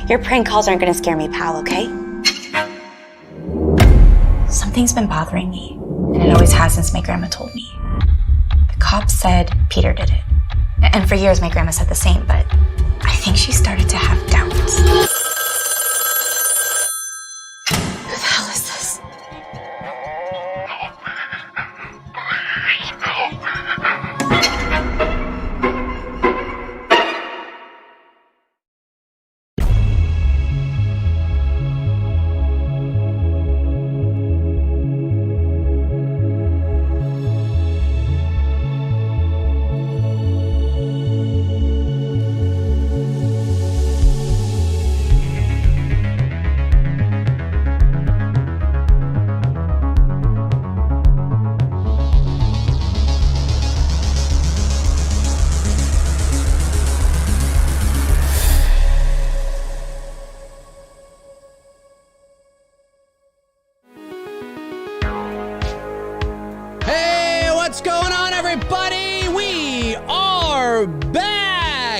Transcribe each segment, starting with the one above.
Your prank calls aren't gonna scare me, pal, okay? Something's been bothering me, and it always has since my grandma told me. The cops said Peter did it. And for years, my grandma said the same, but I think she started to have doubts. Who the hell is this?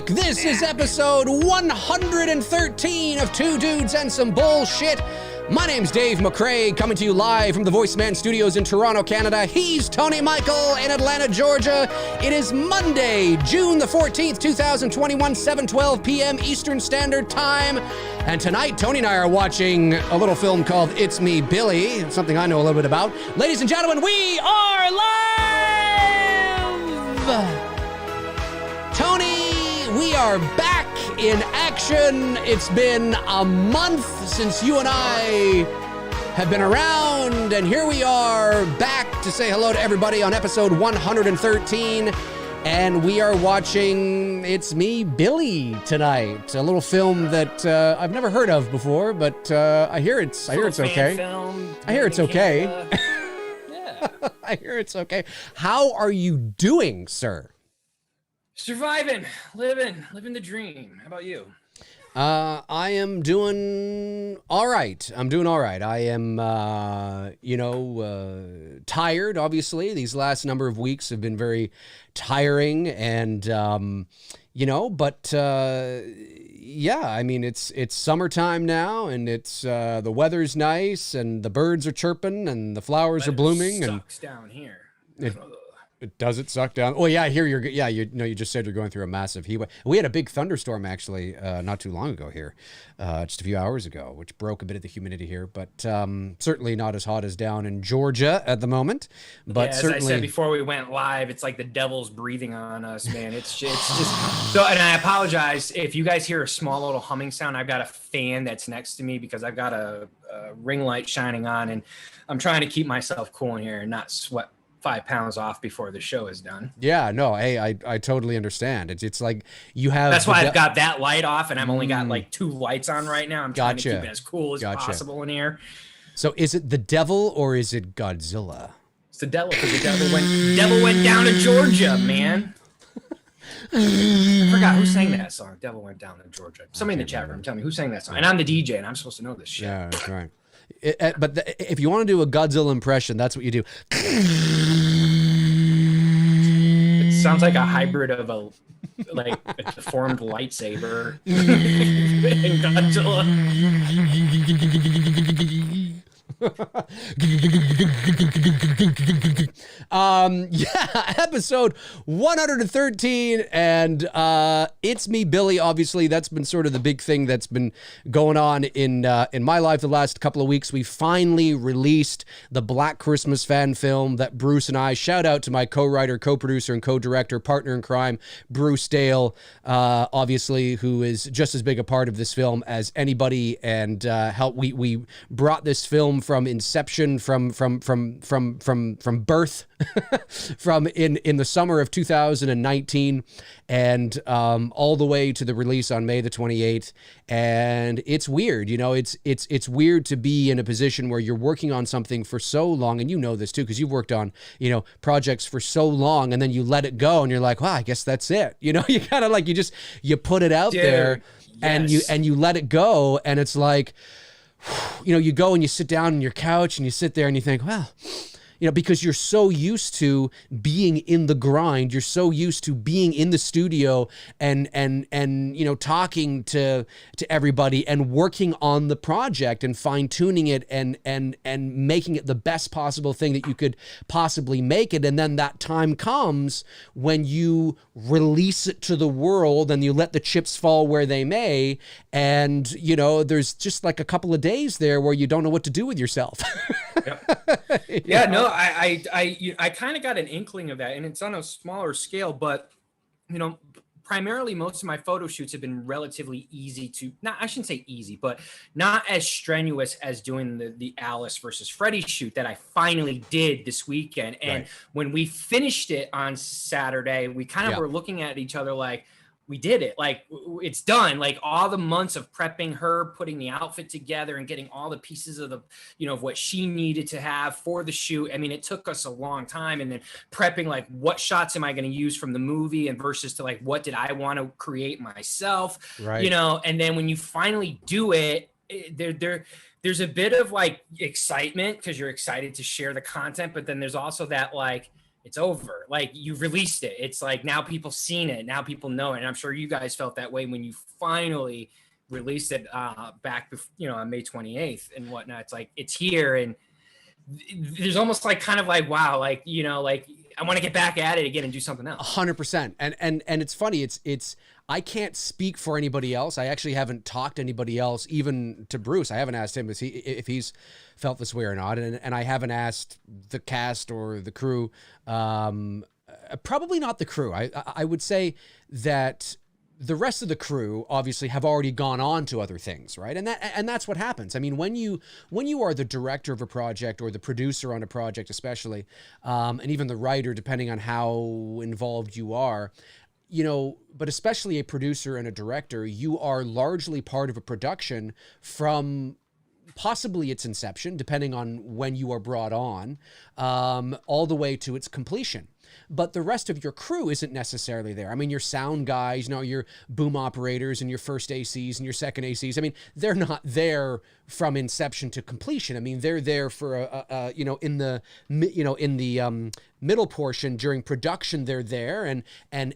This is episode 113 of Two Dudes and Some Bullshit. My name's Dave McRae, coming to you live from the VoiceMann Studios in Toronto, Canada. He's Tony Michael in Atlanta, Georgia. It is Monday, June the 14th, 2021, 7:12 p.m. Eastern Standard Time. And tonight, Tony and I are watching a little film called It's Me, Billy, something I know a little bit about. Ladies and gentlemen, we are live! Tony, we are back in action. It's been a month since you and I have been around, and here we are back to say hello to everybody on episode 113, and we are watching It's Me, Billy tonight, a little film that I've never heard of before, but I hear it's okay. I hear it's okay. Yeah. I hear it's okay. How are you doing, sir? Surviving, living the dream. How about you? I am doing all right. I am, tired, obviously. These last number of weeks have been very tiring and, yeah, I mean, it's summertime now, and it's, the weather's nice, and the birds are chirping, and the flowers are blooming. Sucks down here. Does it suck down? Oh yeah, I hear you just said you're going through a massive heat wave. We had a big thunderstorm actually not too long ago here, just a few hours ago, which broke a bit of the humidity here, but certainly not as hot as down in Georgia at the moment. But yeah, as certainly, I said before we went live, it's like the devil's breathing on us, man. It's just so. And I apologize if you guys hear a small little humming sound. I've got a fan that's next to me because I've got a ring light shining on, and I'm trying to keep myself cool in here and not sweat 5 pounds off before the show is done. Yeah, no, hey, I totally understand. It's like you have. That's why I've got that light off, and I've only got like 2 lights on right now. I'm trying to keep it as cool as possible in here. So, is it the devil or is it Godzilla? It's the devil, because the devil went down to Georgia, man. I forgot who sang that song. Devil went down to Georgia. Somebody in the chat room, tell me who sang that song. And I'm the DJ, and I'm supposed to know this shit. Yeah, that's right. If you want to do a Godzilla impression, that's what you do. It sounds like a hybrid of a deformed lightsaber and Godzilla. Episode 113, and It's Me, Billy. Obviously, that's been sort of the big thing that's been going on in my life the last couple of weeks. We finally released the Black Christmas fan film that Bruce and I, shout out to my co-writer, co-producer, and co-director, partner in crime, Bruce Dale, obviously, who is just as big a part of this film as anybody, and we brought this film from inception, from birth, from in the summer of 2019, and all the way to the release on May the 28th. And it's weird, it's weird to be in a position where you're working on something for so long, and you know this too, because you've worked on, projects for so long, and then you let it go, and you're like, wow, I guess that's it. You kind of like, you put it out there, yes. and you let it go, and it's like, you go and you sit down on your couch and you sit there and you think, well, You know, because you're so used to being in the grind, you're so used to being in the studio and you know, talking to everybody and working on the project and fine tuning it and making it the best possible thing that you could possibly make it. And then that time comes when you release it to the world and you let the chips fall where they may. And, you know, there's just like a couple of days there where you don't know what to do with yourself. Yep. Yeah, no, I kind of got an inkling of that, and it's on a smaller scale, but you know, primarily most of my photo shoots have been relatively easy to, not, I shouldn't say easy, but not as strenuous as doing the Alice versus Freddy shoot that I finally did this weekend. And Right. when we finished it on Saturday, we kind of were looking at each other like, we did it. Like, it's done. Like, all the months of prepping her, putting the outfit together and getting all the pieces of the, you know, of what she needed to have for the shoot. I mean, it took us a long time. And then prepping, like, what shots am I going to use from the movie and versus to like, what did I want to create myself? Right. You know, and then when you finally do it, there's a bit of like excitement because you're excited to share the content, but then there's also that like, it's over. Like, you've released it. It's like, now people seen it. Now people know it. And I'm sure you guys felt that way when you finally released it back, you know, on May 28th and whatnot. It's like, it's here. And there's almost like kind of like, wow, like, you know, like I want to get back at it again and do something else. 100%. And it's funny. It's, I can't speak for anybody else. I actually haven't talked to anybody else, even to Bruce. I haven't asked him if he's felt this way or not. And I haven't asked the cast or the crew. Probably not the crew. I would say that the rest of the crew obviously have already gone on to other things, right? And that's what happens. I mean, when you are the director of a project or the producer on a project, especially, and even the writer, depending on how involved you are, you know, but especially a producer and a director, you are largely part of a production from possibly its inception, depending on when you are brought on, all the way to its completion. But the rest of your crew isn't necessarily there. I mean, your sound guys, you know, your boom operators and your first ACs and your second ACs. I mean, they're not there from inception to completion. I mean, they're there for you know, in the middle portion during production. They're there, and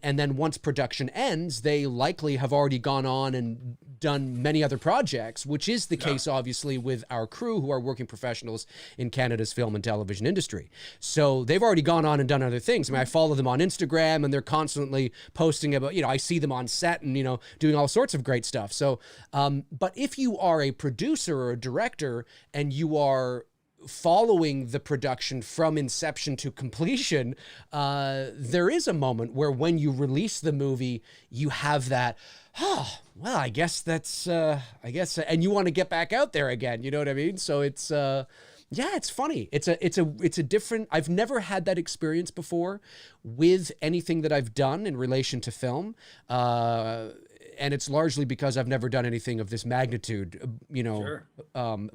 then once production ends, they likely have already gone on and done many other projects, which is the case obviously with our crew, who are working professionals in Canada's film and television industry. So they've already gone on and done other things. I mean, I follow them on Instagram and they're constantly posting about, you know, I see them on set and, you know, doing all sorts of great stuff. So, but if you are a producer or a director and you are following the production from inception to completion, there is a moment where when you release the movie, you have that, oh, well, I guess that's, and you want to get back out there again. You know what I mean? So it's, yeah, it's funny. It's a different, I've never had that experience before with anything that I've done in relation to film. And it's largely because I've never done anything of this magnitude, you know,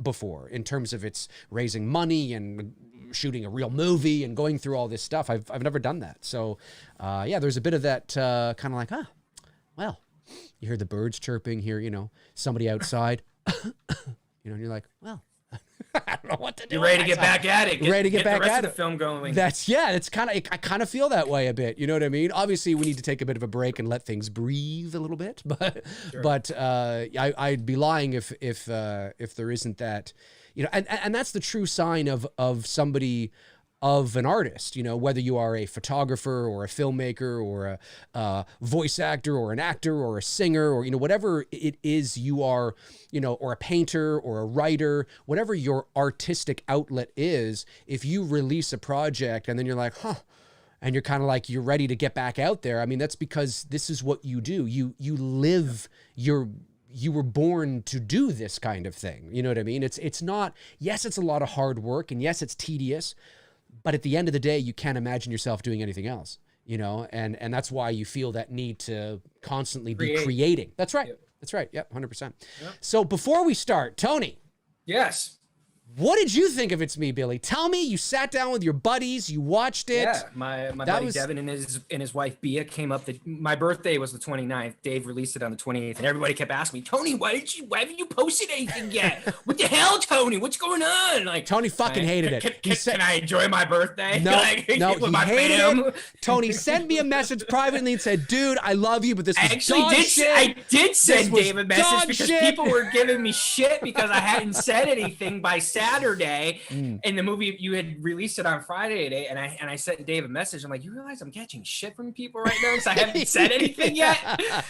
before, in terms of its raising money and shooting a real movie and going through all this stuff. I've never done that. So, yeah, there's a bit of that kind of like, well, you hear the birds chirping, hear, you know, somebody outside, you know, and you're like, well, I don't know what to do. You're ready to get back at it. Ready to get back the rest at of the film going. It's kind of, I kind of feel that way a bit. You know what I mean? Obviously, we need to take a bit of a break and let things breathe a little bit. But I'd be lying if there isn't that, you know, and that's the true sign of somebody, of an artist, you know, whether you are a photographer or a filmmaker or a voice actor or an actor or a singer or, you know, whatever it is you are, you know, or a painter or a writer, whatever your artistic outlet is, if you release a project and then you're like, and you're kind of like, you're ready to get back out there. I mean, that's because this is what you do. You live you were born to do this kind of thing. You know what I mean? It's not, yes, it's a lot of hard work and yes, it's tedious, but at the end of the day, you can't imagine yourself doing anything else, you know, and that's why you feel that need to constantly be creating. That's right. Yep. That's right. Yep. 100%. Yep. So before we start, Tony. Yes. What did you think of It's Me, Billy? Tell me, you sat down with your buddies, you watched it. Yeah, my buddy Devin and his wife Bia came up. My birthday was the 29th. Dave released it on the 28th, and everybody kept asking me, Tony, why haven't you posted anything yet? What the hell, Tony? What's going on? Like, Tony fucking hated it. Can I enjoy my birthday? No, no, he hated it. Tony sent me a message privately and said, "Dude, I love you, but this was dog shit." I did send Dave a message because people were giving me shit because I hadn't said anything by Saturday, and the movie you had released it on Friday today, and I sent Dave a message. I'm like, you realize I'm catching shit from people right now because I haven't said anything yet,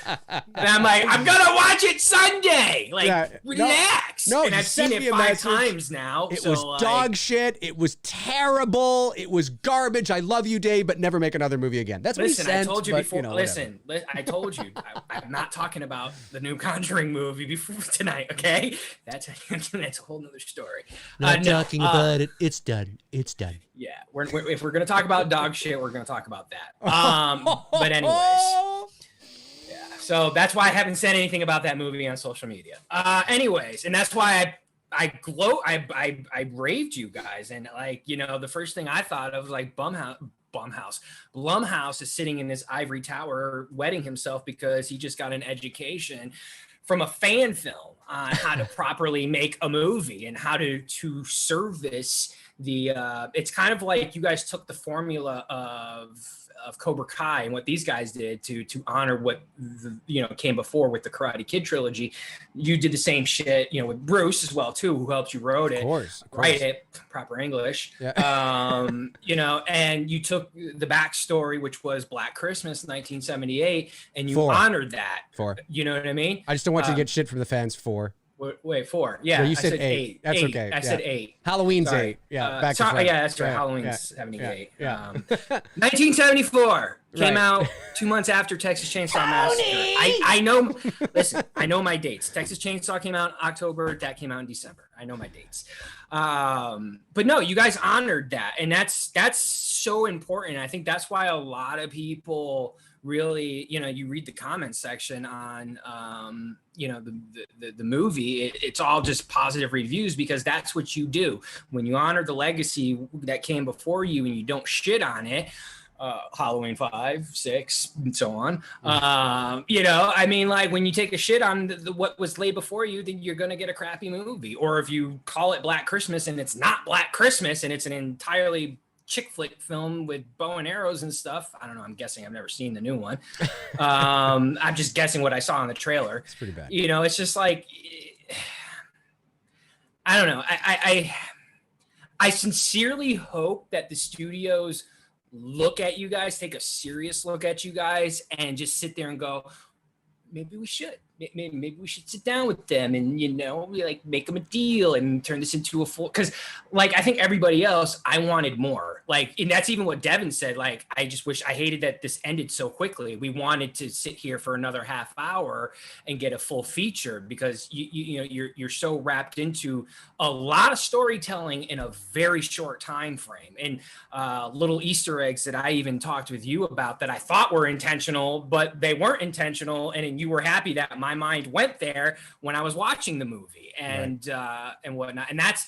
and I'm like, I'm gonna watch it Sunday. Like, relax. No, and I've seen it 5 times now. It was dog shit. It was terrible. It was garbage. I love you, Dave, but never make another movie again. That's what he sent. I told you but, before. You know, listen, I told you. I'm not talking about the new Conjuring movie before tonight. Okay, that's a whole nother story. Not talking about it. It's done. It's done. Yeah, if we're gonna talk about dog shit, we're gonna talk about that. But anyways, yeah. So that's why I haven't said anything about that movie on social media. Anyways, and that's why I raved you guys, and like, you know, the first thing I thought of was like Blumhouse is sitting in his ivory tower wetting himself because he just got an education from a fan film on how to properly make a movie and how to service the it's kind of like you guys took the formula of Cobra Kai and what these guys did to honor what came before with the Karate Kid trilogy. You did the same shit, you know, with Bruce as well too, who helped you wrote it, write it, proper English. Yeah. You know, and you took the backstory, which was Black Christmas 1978, and you honored that. You know what I mean? I just don't want you to get shit from the fans. 4. Wait, 4. Yeah, you said 8. That's 8. Okay. I said 8. Halloween's 8. Yeah, back to yeah, that's right. Halloween's 78. Yeah. 1974 came out 2 months after Texas Chainsaw Massacre. I know. Listen, I know my dates. Texas Chainsaw came out in October. That came out in December. I know my dates. But no, you guys honored that, and that's so important. I think that's why a lot of people really, you know, you read the comment section on, you know, the movie, it's all just positive reviews because that's what you do. When you honor the legacy that came before you and you don't shit on it, Halloween 5, 6, and so on. You know, I mean, like when you take a shit on what was laid before you, then you're going to get a crappy movie. Or if you call it Black Christmas and it's not Black Christmas and it's an entirely chick flick film with bow and arrows and stuff. I don't know. I'm guessing. I've never seen the new one. I'm just guessing what I saw in the trailer. It's pretty bad. You know, it's just like, I don't know. I sincerely hope that the studios look at you guys, take a serious look at you guys, and just sit there and go, maybe we should. Maybe we should sit down with them and, you know, like make them a deal and turn this into a full, because like I think everybody else, I wanted more. Like, and that's even what Devin said. Like, I just wish, I hated that this ended so quickly. We wanted to sit here for another half hour and get a full feature because you know you're so wrapped into a lot of storytelling in a very short time frame, and little Easter eggs that I even talked with you about that I thought were intentional, but they weren't intentional, and you were happy that my mind went there when I was watching the movie and whatnot. And that's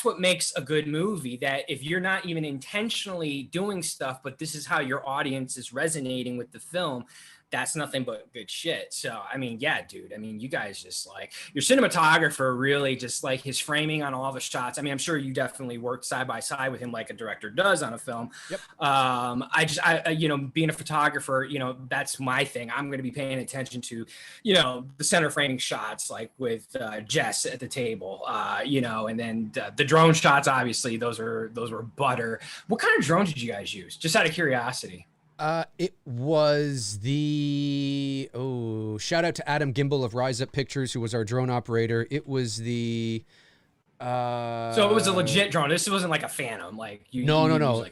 what makes a good movie, that if you're not even intentionally doing stuff, but this is how your audience is resonating with the film, that's nothing but good shit. So, I mean, yeah, dude, I mean, you guys just like, your cinematographer really just like his framing on all the shots. I mean, I'm sure you definitely worked side by side with him like a director does on a film. Yep. I you know, being a photographer, you know, that's my thing. I'm going to be paying attention to, you know, the center framing shots, like with Jess at the table, you know, and then the drone shots, obviously those were butter. What kind of drone did you guys use? Just out of curiosity. It was the, shout out to Adam Gimbel of Rise Up Pictures, who was our drone operator. It was the, so it was a legit drone. This wasn't like a Phantom, like you. No.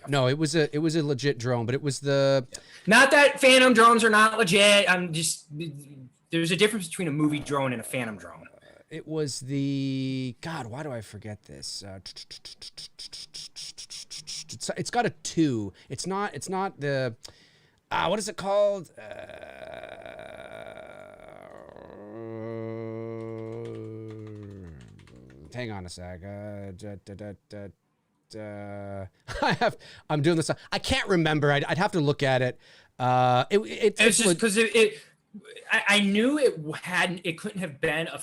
No, it was a legit drone, but it was the. Not that Phantom drones are not legit. I'm just, there's a difference between a movie drone and a Phantom drone. It was the, God, why do I forget this? It's got a 2. It's not the, what is it called? hang on a sec. I'm doing this. I can't remember. I'd have to look at it. It's just because I knew it couldn't have been a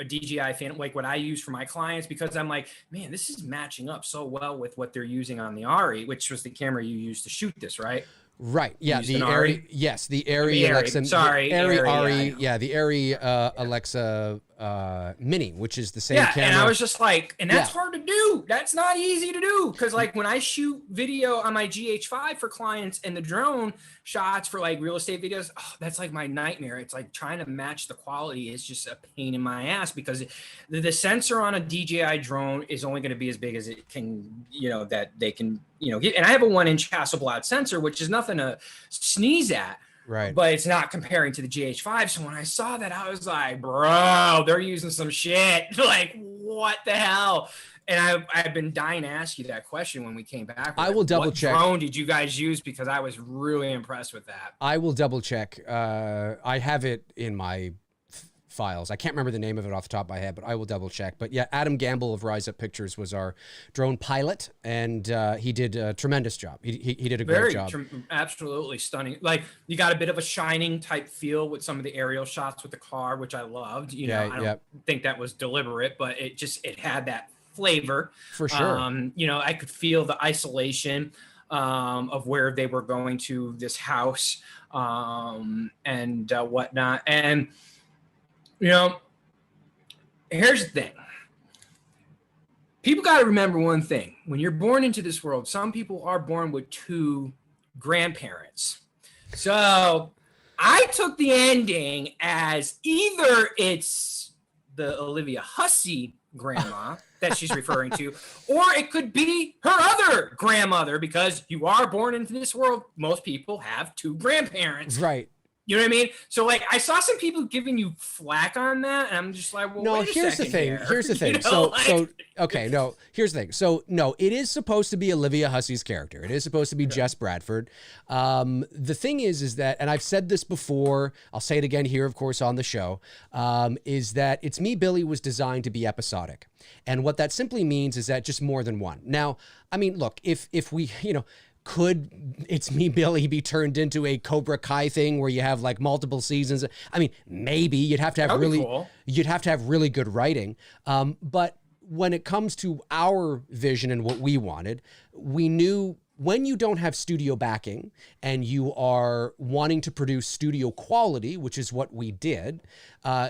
DJI Phantom like what I use for my clients, because I'm like, man, this is matching up so well with what they're using on the Ari, which was the camera you used to shoot this, right? Right. Yeah. The Ari. Yes. The Ari Alexa. Sorry. The Ari. Ari. Yeah. The Ari Alexa Mini, which is the same camera. And I was just like, and that's hard to do. That's not easy to do, because like when I shoot video on my GH5 for clients and the drone shots for like real estate videos, that's like my nightmare. It's like trying to match the quality is just a pain in my ass, because the sensor on a DJI drone is only going to be as big as it can, that they can, get. And I have a 1-inch Hasselblad sensor, which is nothing to sneeze at. Right. But it's not comparing to the GH5. So when I saw that, I was like, bro, they're using some shit. Like, what the hell? And I've been dying to ask you that question when we came back. I will double check. What drone did you guys use? Because I was really impressed with that. I will double check. I have it in my files. I can't remember the name of it off the top of my head, but I will double check. But yeah, Adam Gamble of Rise Up Pictures was our drone pilot, and he did a tremendous job. He did a great job. Absolutely stunning. Like, you got a bit of a Shining type feel with some of the aerial shots with the car, which I loved. I don't think that was deliberate, but it had that flavor. For sure. I could feel the isolation of where they were going to this house and whatnot. And here's the thing. People got to remember one thing. When you're born into this world, some people are born with 2 grandparents. So I took the ending as either it's the Olivia Hussey grandma that she's referring to, or it could be her other grandmother, because you are born into this world. Most people have 2 grandparents. Right. You know what I mean? So like, I saw some people giving you flack on that, and I'm just like, well, no, wait a here's the second thing. here. Here's the thing. Here's the thing. So no, it is supposed to be Olivia Hussey's character. It is supposed to be Jess Bradford. The thing is that, and I've said this before, I'll say it again here, of course, on the show, is that It's Me, Billy was designed to be episodic. And what that simply means is that just more than one. Now, I mean, look, if we, could It's Me, Billy be turned into a Cobra Kai thing where you have like multiple seasons? I mean, maybe you'd have to have really good writing. But when it comes to our vision and what we wanted, we knew when you don't have studio backing and you are wanting to produce studio quality, which is what we did,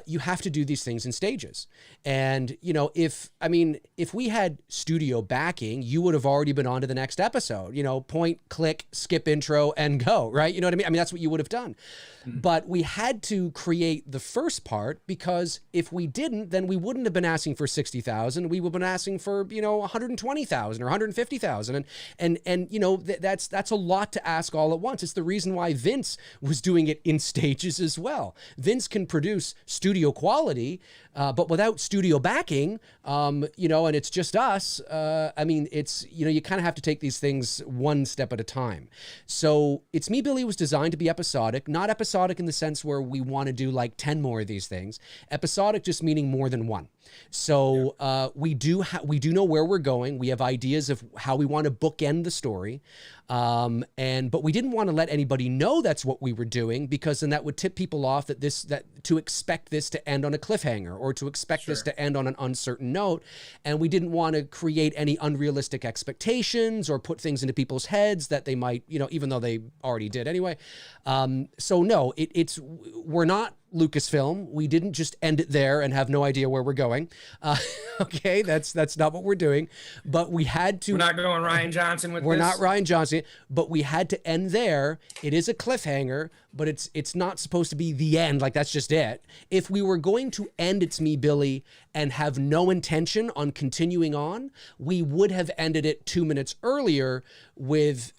you have to do these things in stages. And, if we had studio backing, you would have already been on to the next episode, point, click, skip intro and go, right? You know what I mean? I mean, that's what you would have done. But we had to create the first part, because if we didn't, then we wouldn't have been asking for 60,000. We would have been asking for, 120,000 or 150,000. And that's a lot to ask all at once. It's the reason why Vince was doing it in stages as well. Vince can produce studio quality, but without studio backing, and it's just us, it's, you kind of have to take these things one step at a time. So It's Me, Billy was designed to be episodic, not episodic in the sense where we want to do like 10 more of these things. Episodic just meaning more than one. So we do know where we're going. We have ideas of how we want to bookend the story. But we didn't want to let anybody know that's what we were doing, because then that would tip people off that to expect this to end on a cliffhanger, or to expect this to end on an uncertain note. And we didn't want to create any unrealistic expectations or put things into people's heads that they might, even though they already did anyway. So no, we're not Lucasfilm. We didn't just end it there and have no idea where we're going. Okay, that's not what we're doing. But we had to. We're not going Ryan Johnson with this. We're not Ryan Johnson, but we had to end there. It is a cliffhanger, but it's not supposed to be the end. Like, that's just it. If we were going to end It's Me, Billy, and have no intention on continuing on, we would have ended it 2 minutes earlier with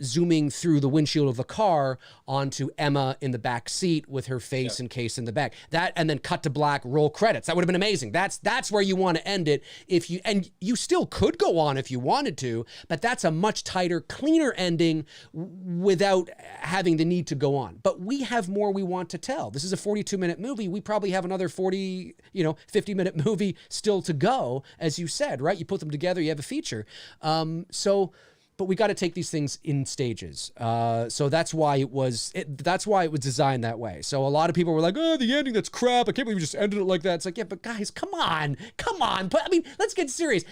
zooming through the windshield of the car onto Emma in the back seat with her face encased in the back. That, and then cut to black, roll credits. That would have been amazing. That's where you want to end it. And you still could go on if you wanted to, but that's a much tighter, cleaner ending without having the need to go on. But we have more we want to tell. This is a 42-minute movie. We probably have another 50-minute movie still to go, as you said, right? You put them together, you have a feature. But we got to take these things in stages. So that's why it was designed that way. So a lot of people were like, oh, the ending, that's crap. I can't believe we just ended it like that. It's like, yeah, but guys, come on. But, I mean, let's get serious.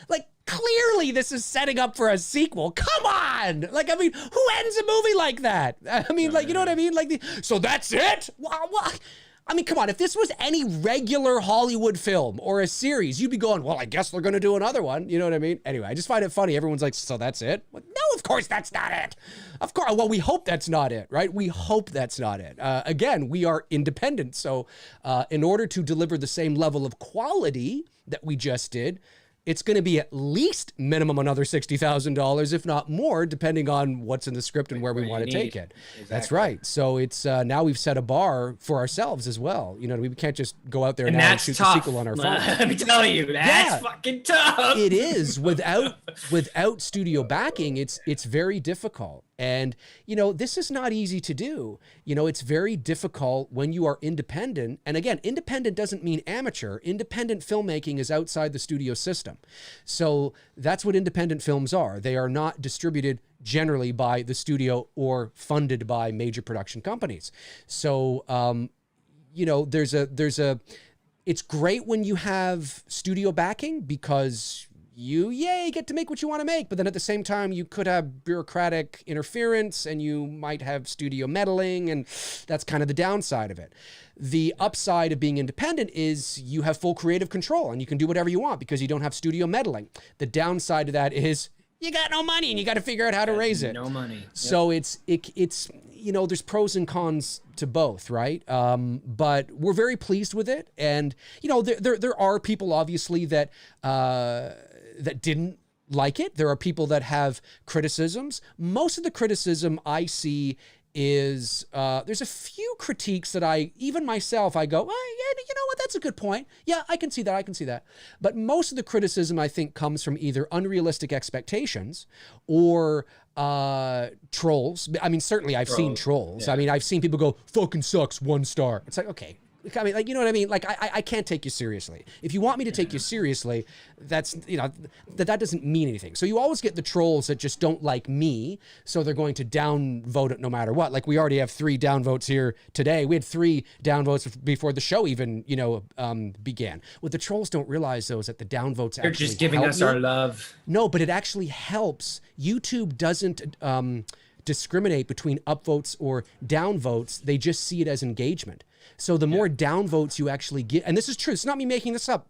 Like, clearly this is setting up for a sequel. Come on. Like, I mean, who ends a movie like that? I mean, like, you know what I mean? Like, so that's it? What? I mean, come on, if this was any regular Hollywood film or a series, you'd be going, well, I guess they're going to do another one. You know what I mean? Anyway, I just find it funny. Everyone's like, so that's it? Well, no, of course that's not it. Of course. Well, we hope that's not it, right? We hope that's not it. Again, we are independent. So in order to deliver the same level of quality that we just did, it's going to be at least minimum another $60,000, if not more, depending on what's in the script and where we want to take it. Exactly. That's right. So it's now we've set a bar for ourselves as well. You know, we can't just go out there and shoot the sequel on our phone. Let me tell you, that's fucking tough. It is. Without studio backing, it's very difficult. And, you know, this is not easy to do. You know, it's very difficult when you are independent. And again, independent doesn't mean amateur. Independent filmmaking is outside the studio system. So that's what independent films are. They are not distributed generally by the studio or funded by major production companies. So, you know, it's great when you have studio backing because you get to make what you want to make, but then at the same time you could have bureaucratic interference and you might have studio meddling, and that's kind of the downside of it. The upside of being independent is you have full creative control and you can do whatever you want because you don't have studio meddling. The downside of that is you got no money and you got to figure out how to raise it. No money. Yep. So it's you know, there's pros and cons to both, right? But we're very pleased with it, and you know, there are people obviously that didn't like it. There are people that have criticisms. Most of the criticism I see is there's a few critiques that even myself, I go, well, yeah, you know what, that's a good point. Yeah, I can see that. But most of the criticism, I think, comes from either unrealistic expectations or trolls. I mean, certainly I've seen trolls. Yeah. I mean, I've seen people go, fucking sucks, 1 star. It's like, okay. I mean, like, you know what I mean? Like, I can't take you seriously. If you want me to take you seriously, that's, you know, that doesn't mean anything. So you always get the trolls that just don't like me, so they're going to downvote it no matter what. Like, we already have 3 downvotes here today. We had 3 downvotes before the show even, you know, began. What the trolls don't realize, though, is that the downvotes they're just giving us our love. No, but it actually helps. YouTube doesn't discriminate between upvotes or downvotes. They just see it as engagement. So the more downvotes you actually get, and this is true, it's not me making this up.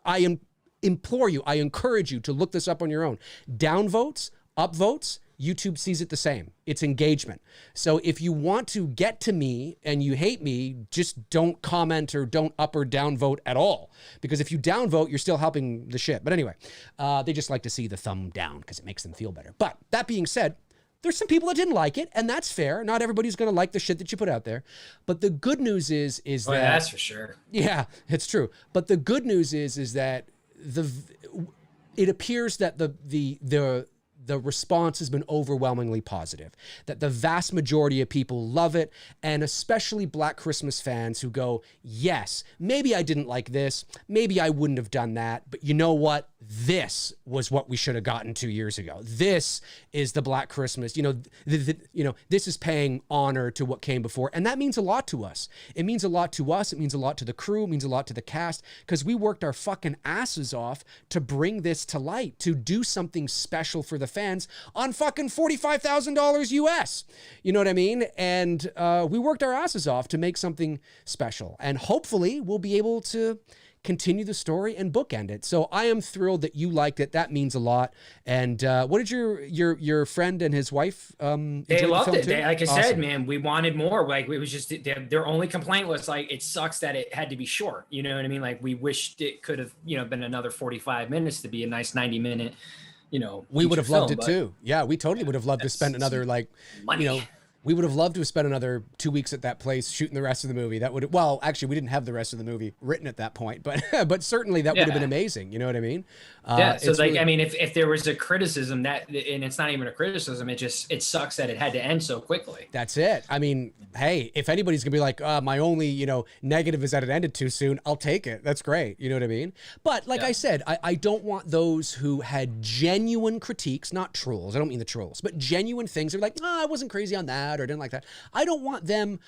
I implore you, I encourage you to look this up on your own. Downvotes, upvotes, YouTube sees it the same. It's engagement. So if you want to get to me and you hate me, just don't comment or don't up or downvote at all. Because if you downvote, you're still helping the shit. But anyway, they just like to see the thumb down because it makes them feel better. But that being said, there's some people that didn't like it, and that's fair. Not everybody's going to like the shit that you put out there. But the good news is that... that's for sure. Yeah, it's true. But the good news is that it appears that the response has been overwhelmingly positive, that the vast majority of people love it, and especially Black Christmas fans who go, yes, maybe I didn't like this, maybe I wouldn't have done that, but you know what? This was what we should have gotten 2 years ago. This is the Black Christmas. You know, this is paying honor to what came before, and that means a lot to us. It means a lot to us. It means a lot to the crew. It means a lot to the cast, because we worked our fucking asses off to bring this to light, to do something special for the fans on fucking $45,000 US. You know what I mean? And we worked our asses off to make something special, and hopefully we'll be able to continue the story and bookend it. So I am thrilled that you liked it. That means a lot. And what did your friend and his wife they loved it. Like I said, man, we wanted more. Like, it was just their only complaint was like, it sucks that it had to be short. You know what I mean? Like, we wished it could have, you know, been another 45 minutes to be a nice 90-minute, we would have loved film, it too. Yeah, we totally would have loved to spend another money. We would have loved to have spent another 2 weeks at that place shooting the rest of the movie. That would, well, actually, we didn't have the rest of the movie written at that point, but but certainly that would have been amazing. You know what I mean? So really, I mean, if there was a criticism that, and it's not even a criticism, it sucks that it had to end so quickly. That's it. I mean, hey, if anybody's gonna be like, my only negative is that it ended too soon, I'll take it. That's great. You know what I mean? But like I said, I don't want those who had genuine critiques, not trolls. I don't mean the trolls, but genuine things. They're like, I wasn't crazy on that, or didn't like that. I don't want them,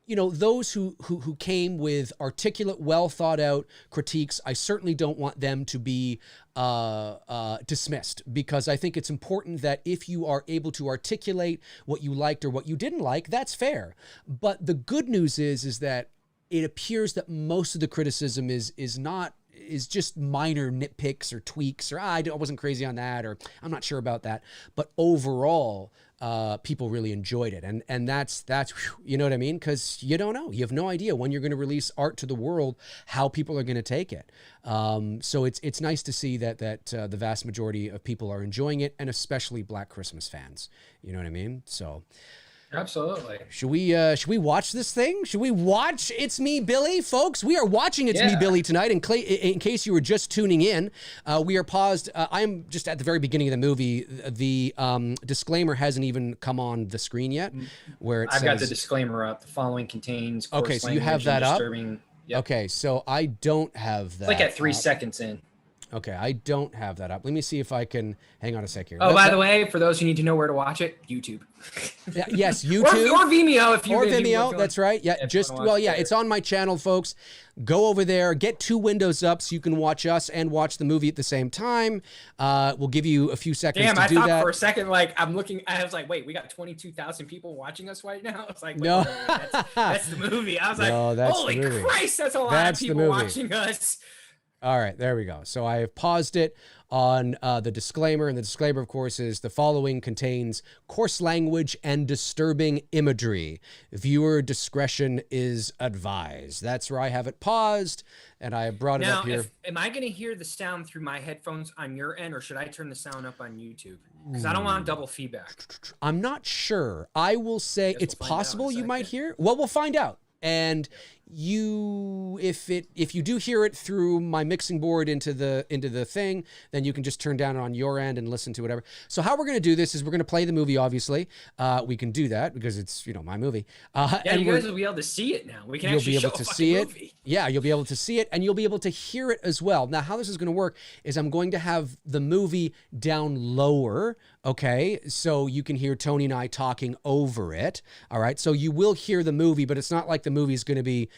those who came with articulate, well thought out critiques. I certainly don't want them to be dismissed, because I think it's important that if you are able to articulate what you liked or what you didn't like, that's fair. But the good news is that it appears that most of the criticism is just minor nitpicks or tweaks, or I wasn't crazy on that, or I'm not sure about that. But overall, people really enjoyed it. And that's you know what I mean? Because you don't know. You have no idea when you're going to release art to the world, how people are going to take it. So it's nice to see that the vast majority of people are enjoying it, and especially Black Christmas fans. You know what I mean? So... Absolutely. Should we watch this thing? Should we watch It's Me, Billy, folks? We are watching It's Me, Billy tonight. In case you were just tuning in, we are paused. I'm just at the very beginning of the movie. The disclaimer hasn't even come on the screen yet. Where I've got the disclaimer up. The following contains coarse okay, so you have that up. Yep. Okay, so I don't have that. It's like at 3 seconds in. Okay, I don't have that up. Let me see if I can. Hang on a sec here. Oh, by the way, for those who need to know where to watch it, YouTube. Yes, YouTube or Vimeo if you or Vimeo. That's right. Yeah, it's on my channel, folks. Go over there, get 2 windows up so you can watch us and watch the movie at the same time. We'll give you a few seconds to do that. Damn, I thought for a second, I'm looking. I was like, wait, we got 22,000 people watching us right now. It's like, no, that's the movie. I was like, holy Christ, that's a lot of people watching us. All right, there we go. So I have paused it on the disclaimer, and the disclaimer, of course, is the following contains coarse language and disturbing imagery. Viewer discretion is advised. That's where I have it paused, and I brought it up here. Am I going to hear the sound through my headphones on your end, or should I turn the sound up on YouTube? Because I don't want double feedback. I'm not sure. I will say it's possible you might hear. Well, we'll find out. And if you do hear it through my mixing board into the thing, then you can just turn down on your end and listen to whatever. So how we're going to do this is we're going to play the movie. Obviously, we can do that because it's my movie. And you guys will be able to see it now. We can actually be able to see it. Yeah, you'll be able to see it, and you'll be able to hear it as well. Now, how this is going to work is I'm going to have the movie down lower. Okay, so you can hear Tony and I talking over it. All right, so you will hear the movie, but it's not like the movie is going to be,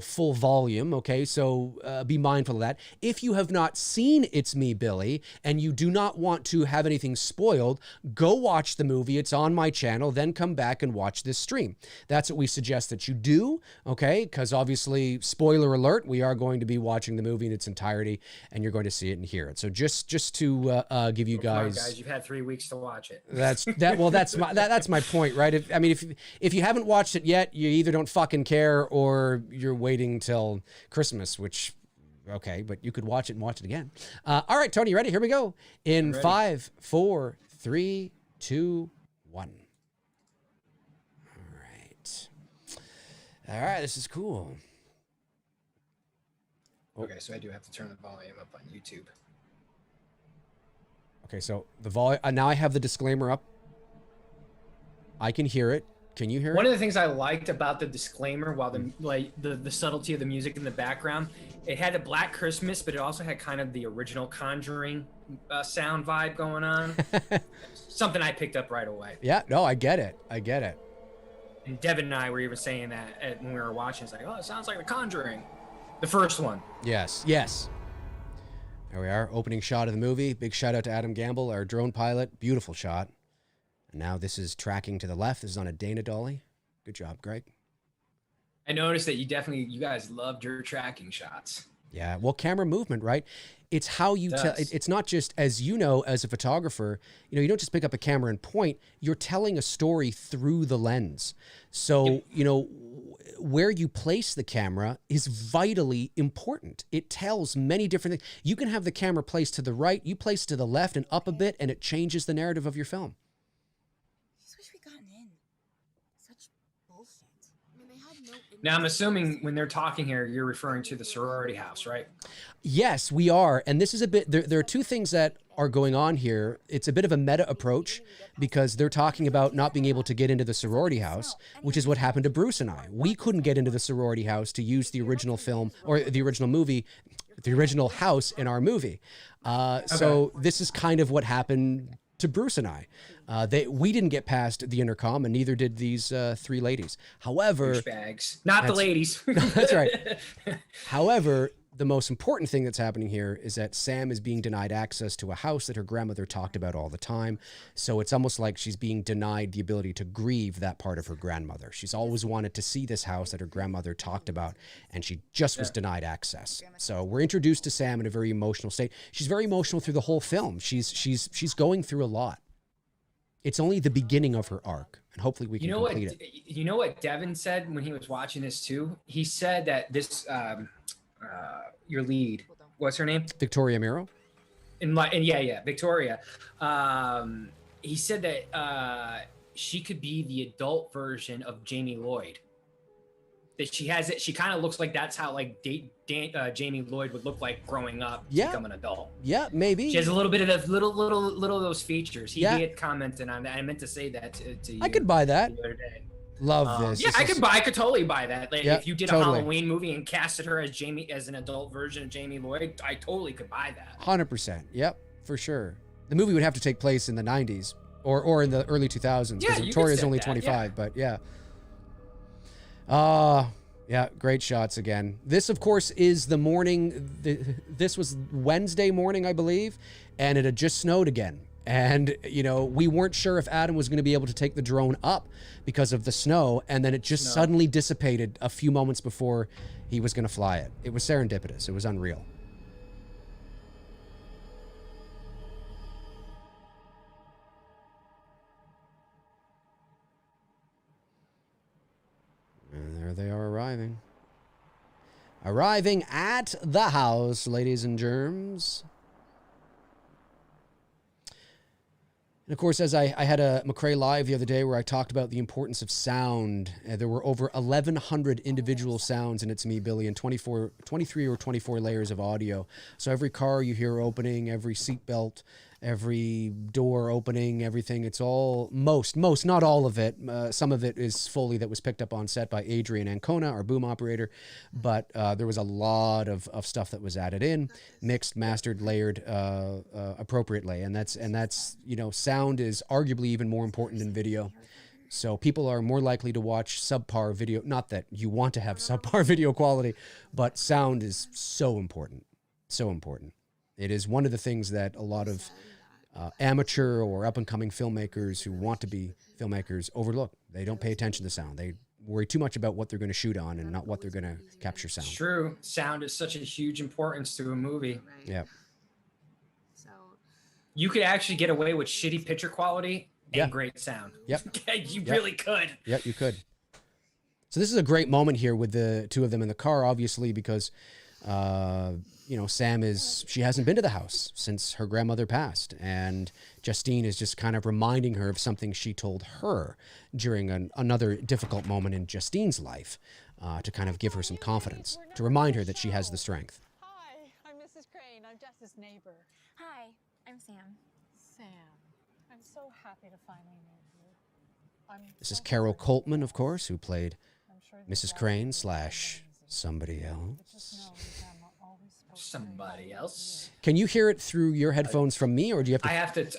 full volume. Okay, so be mindful of that. If you have not seen It's Me, Billy, and you do not want to have anything spoiled, go watch the movie. It's on my channel. Then come back and watch this stream. That's what we suggest that you do. Okay, because obviously, spoiler alert, we are going to be watching the movie in its entirety, and you're going to see it and hear it. So just to give you guys, come on, guys, you've had 3 weeks to watch it. That's my point, right? If you haven't watched it yet, you either don't fucking care or you're waiting till Christmas, which okay, but you could watch it and watch it again. All right, Tony, you ready? Here we go. In 5, 4, 3, 2, 1. All right, this is cool. Okay, so I do have to turn the volume up on YouTube. Okay, so the volume. Now I have the disclaimer up. I can hear it. Can you hear it? One of the things I liked about the disclaimer, while the subtlety of the music in the background, it had a Black Christmas, but it also had kind of the original Conjuring sound vibe going on. Something I picked up right away. Yeah, no, I get it. And Devin and I were even saying that when we were watching. It's like, oh, it sounds like the Conjuring, the first one. Yes. There we are, opening shot of the movie. Big shout out to Adam Gamble, our drone pilot. Beautiful shot. And now this is tracking to the left. This is on a Dana dolly. Good job, Greg. I noticed that you guys loved your tracking shots. Yeah, well, camera movement, right? It's how you tell. It's not just, as you know, as a photographer, you don't just pick up a camera and point. You're telling a story through the lens. So, where you place the camera is vitally important. It tells many different things. You can have the camera placed to the right, you place to the left and up a bit, and it changes the narrative of your film. Just wish we gotten in. Such bullshit. I mean, they had no. Now, I'm assuming when they're talking here, you're referring to the sorority house, right? Yes, we are. And this is a bit, there are two things that are going on here. It's a bit of a meta approach because they're talking about not being able to get into the sorority house, which is what happened to Bruce and I. We couldn't get into the sorority house to use the original film or the original movie, the original house in our movie. So this is kind of what happened to Bruce and I. We didn't get past the intercom, and neither did these three ladies. However, Douchebags. Not the ladies. That's right. However, the most important thing that's happening here is that Sam is being denied access to a house that her grandmother talked about all the time. So it's almost like she's being denied the ability to grieve that part of her grandmother. She's always wanted to see this house that her grandmother talked about, and she just was denied access. So we're introduced to Sam in a very emotional state. She's very emotional through the whole film. She's going through a lot. It's only the beginning of her arc, and hopefully we can complete it. You know what Devin said when he was watching this too? He said that this your lead, what's her name? Victoria Miro. And Victoria. He said that she could be the adult version of Jamie Lloyd. That she has it. She kind of looks like that's how like Jamie Lloyd would look like growing up to become an adult. Yeah, maybe. She has a little bit of those little of those features. He had commented on that. I meant to say that to you. I could buy that. The other day. Love this. Yeah, this I could totally buy that. Like, if you did a totally. Halloween movie and casted her as an adult version of Jamie Lloyd, I totally could buy that. 100%. Yep, for sure. The movie would have to take place in the 90s or in the early 2000s because Victoria's only 25, but yeah. Yeah, great shots again. This, of course, is the morning. This was Wednesday morning, I believe, and it had just snowed again. And, you know, we weren't sure if Adam was going to be able to take the drone up because of the snow, and then it just suddenly dissipated a few moments before he was going to fly it. It was serendipitous. It was unreal. And there they are arriving. Arriving at the house, ladies and germs. And of course, as I had a McRae Live the other day where I talked about the importance of sound. There were over 1,100 individual sounds in It's Me, Billy, and 23 or 24 layers of audio. So every car you hear opening, every seatbelt, every door opening, everything, it's all, most, not all of it. Some of it is Foley that was picked up on set by Adrian Ancona, our boom operator. But there was a lot of stuff that was added in, mixed, mastered, layered appropriately. And that's, you know, sound is arguably even more important than video. So people are more likely to watch subpar video. Not that you want to have subpar video quality, but sound is so important. So important. It is one of the things that a lot of amateur or up-and-coming filmmakers who want to be filmmakers overlook. They don't pay attention to sound. They worry too much about what they're going to shoot on and not what they're going to capture sound. It's true. Sound is such a huge importance to a movie. Yeah. You could actually get away with shitty picture quality and great sound. Yep. You really could. Yep, you could. So this is a great moment here with the two of them in the car, obviously, because you know, she hasn't been to the house since her grandmother passed. And Justine is just kind of reminding her of something she told her during another difficult moment in Justine's life to kind of give her some confidence, to remind her that she has the strength. Hi, I'm Mrs. Crane. I'm Jess's neighbor. Hi, I'm Sam. Sam, I'm so happy to finally meet you. This is Carol Coltman, of course, who played Mrs. Crane / somebody else. Somebody else. Can you hear it through your headphones from me, or do you have to?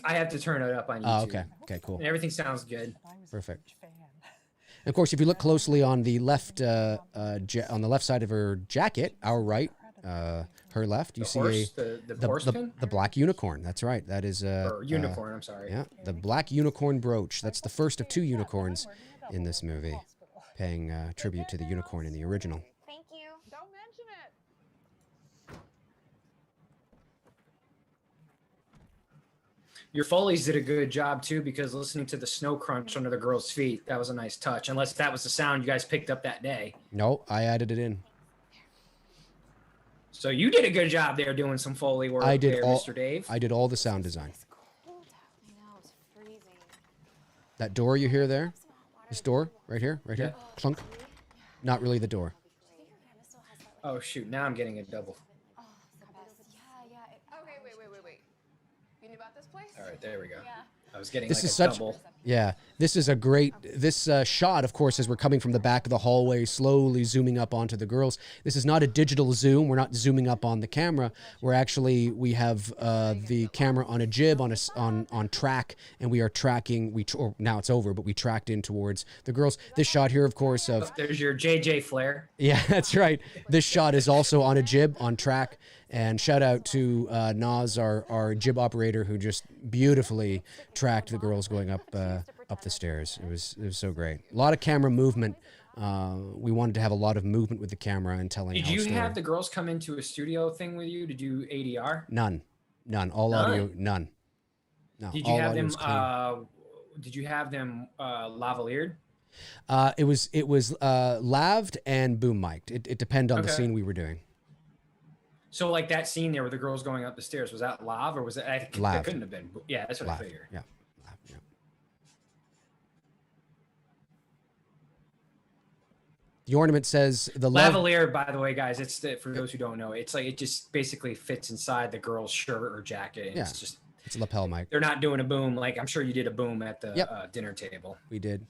I have to turn it up on YouTube. Oh, okay. Okay, cool. And everything sounds good. Perfect. And of course, if you look closely on the left, on the left side of her jacket, our right, her left, you see the black unicorn. That's right. That is or unicorn. I'm sorry. Yeah, the black unicorn brooch. That's the first of 2 unicorns in this movie, paying tribute to the unicorn in the original. Thank you. Don't mention it. Your Foleys did a good job too, because listening to the snow crunch under the girl's feet, that was a nice touch. Unless that was the sound you guys picked up that day. No, I added it in. So you did a good job there doing some Foley work there, Mr. Dave. I did all the sound design. It's cold out. I know, it's freezing. That door you hear there? This door right here, Yeah. clunk. Not really the door. Oh shoot! Now I'm getting a double. Yeah. Okay, wait. You knew about this place? All right, there we go. Yeah. I was getting This like is a such. double. Yeah, this is a great. This shot, of course, as we're coming from the back of the hallway, slowly zooming up onto the girls. This is not a digital zoom. We're not zooming up on the camera. We have the camera on a jib on track, and we are tracking. Or now it's over, but we tracked in towards the girls. This shot here, of course, of There's your JJ flare. yeah, that's right. This shot is also on a jib on track. And shout out to Naz, our jib operator, who just beautifully tracked the girls going up the stairs. It was so great. A lot of camera movement. We wanted to have a lot of movement with the camera and telling. Did you have the girls come into a studio thing with you to do ADR? None. All audio. None. No. Did you have them? Did you have them lavaliered? It was laved and boom mic'd. It depended on the scene we were doing. So like that scene there with the girls going up the stairs, was that live or was it? It couldn't have been. Yeah, that's what I figured. Yeah. Yeah. The ornament says the lavalier. By the way, guys, it's for those who don't know, it's like it just basically fits inside the girl's shirt or jacket. And yeah, it's a lapel mic. They're not doing a boom like I'm sure you did a boom at the dinner table. We did,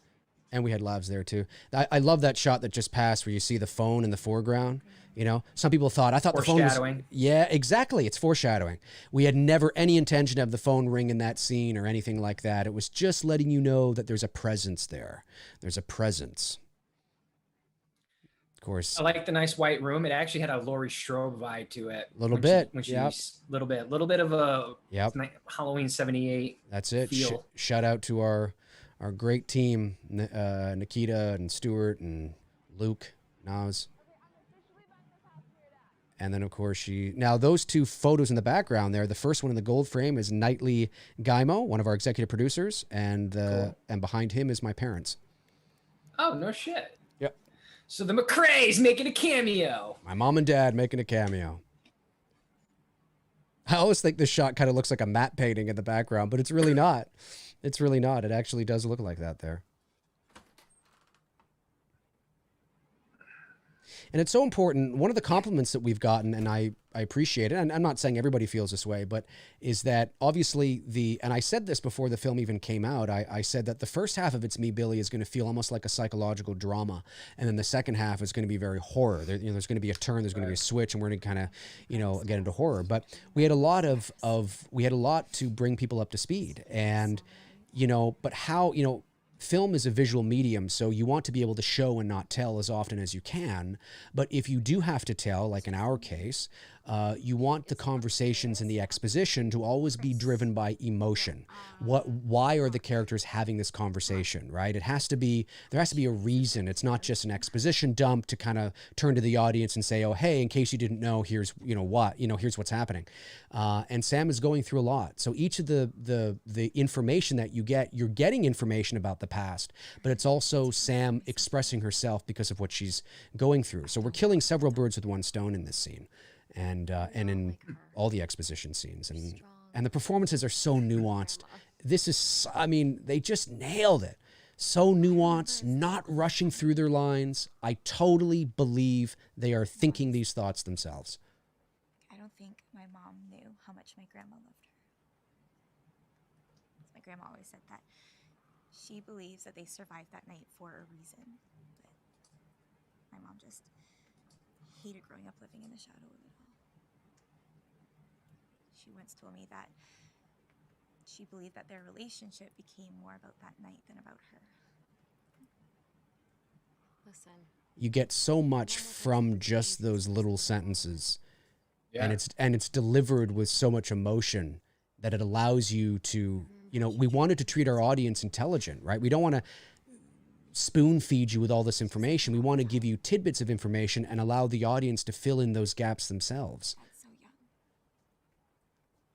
and we had lavs there too. I love that shot that just passed where you see the phone in the foreground. You know, some people thought the phone was. Yeah, exactly. It's foreshadowing. We had never any intention to have the phone ring in that scene or anything like that. It was just letting you know that there's a presence there. There's a presence. Of course. I like the nice white room. It actually had a Laurie Strode vibe to it. Little bit. Little bit of a Halloween 78. That's it. Shout out to our great team, Nikita and Stuart and Luke, Naz. And then, of course, now those two photos in the background there, the first one in the gold frame is Knightley Gaimo, one of our executive producers, and and behind him is my parents. Oh, no shit. Yep. So the McRae's making a cameo. My mom and dad making a cameo. I always think this shot kind of looks like a matte painting in the background, but it's really not. It's really not. It actually does look like that there. And it's so important. One of the compliments that we've gotten, and I appreciate it, and I'm not saying everybody feels this way, but is that obviously and I said this before the film even came out, I said that the first half of It's Me, Billy is going to feel almost like a psychological drama. And then the second half is going to be very horror. There's going to be a turn, there's going to be a switch, and we're going to kind of, get into horror. But we had a lot to bring people up to speed. And, but how, film is a visual medium, so you want to be able to show and not tell as often as you can. But if you do have to tell, like in our case, you want the conversations and the exposition to always be driven by emotion. Why are the characters having this conversation, right? There has to be a reason. It's not just an exposition dump to kind of turn to the audience and say, oh, hey, in case you didn't know, here's, here's what's happening. And Sam is going through a lot. So each of the information that you get, you're getting information about the past, but it's also Sam expressing herself because of what she's going through. So we're killing several birds with one stone in this scene. And in all the exposition scenes, and the performances are so nuanced. This is, they just nailed it. So nuanced, not rushing through their lines. I totally believe they are thinking these thoughts themselves. I don't think my mom knew how much my grandma loved her. My grandma always said that she believes that they survived that night for a reason. But my mom just hated growing up living in the shadow of it all. She once told me that she believed that their relationship became more about that night than about her. Listen. You get so much from just those little sentences. Yeah. And it's delivered with so much emotion that it allows you to, we wanted to treat our audience intelligent, right? We don't want to spoon feed you with all this information. We want to give you tidbits of information and allow the audience to fill in those gaps themselves.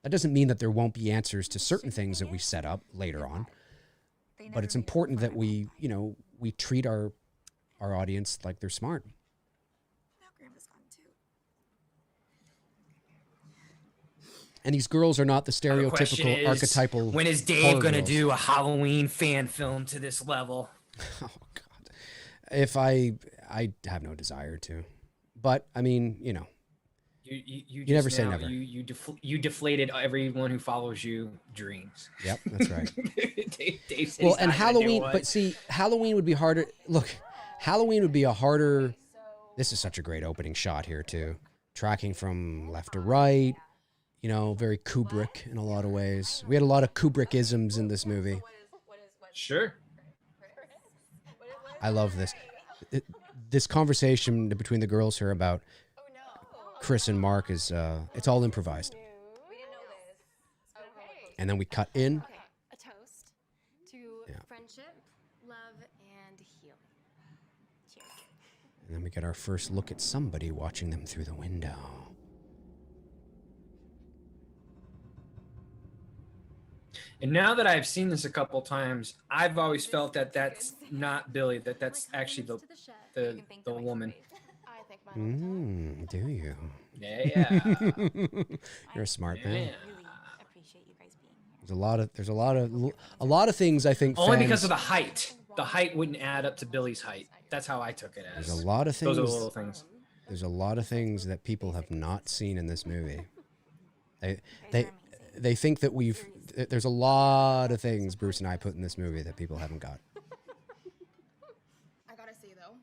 That doesn't mean that there won't be answers to certain things that we set up later on. But it's important that we, you know, we treat our audience like they're smart. Now Grandma's gone too. And these girls are not the The question stereotypical is, archetypal. when is Dave horror going to girls. do a Halloween fan film to this level? Oh God! If I have no desire to, but I mean, you know, You never just say now- never. You deflated everyone who follows you dreams. Yep, that's right. Dave said Well, he's and not gonna do Halloween, one. but see, Halloween would be harder. Look, Halloween would be a harder. This is such a great opening shot here too, tracking from left to right. You know, very Kubrick in a lot of ways. We had a lot of Kubrick-isms in this movie. Sure. I love this. This conversation between the girls here about Chris and Mark is it's all improvised. And then we cut in. Okay, a toast to friendship, love, and healing. Cheers. And then we get our first look at somebody watching them through the window. And now that I've seen this a couple times, I've always felt that that's not Billy. That's actually the woman. I think mine Do you? Yeah. You're a smart man. Yeah. Really appreciate you guys being here. There's a lot of things I think Only fans, because of the height. The height wouldn't add up to Billy's height. That's how I took it as. there's a lot of things. Those are the little things. There's a lot of things that people have not seen in this movie. They they think that there's a lot of things Bruce and I put in this movie that people haven't got. I gotta say though,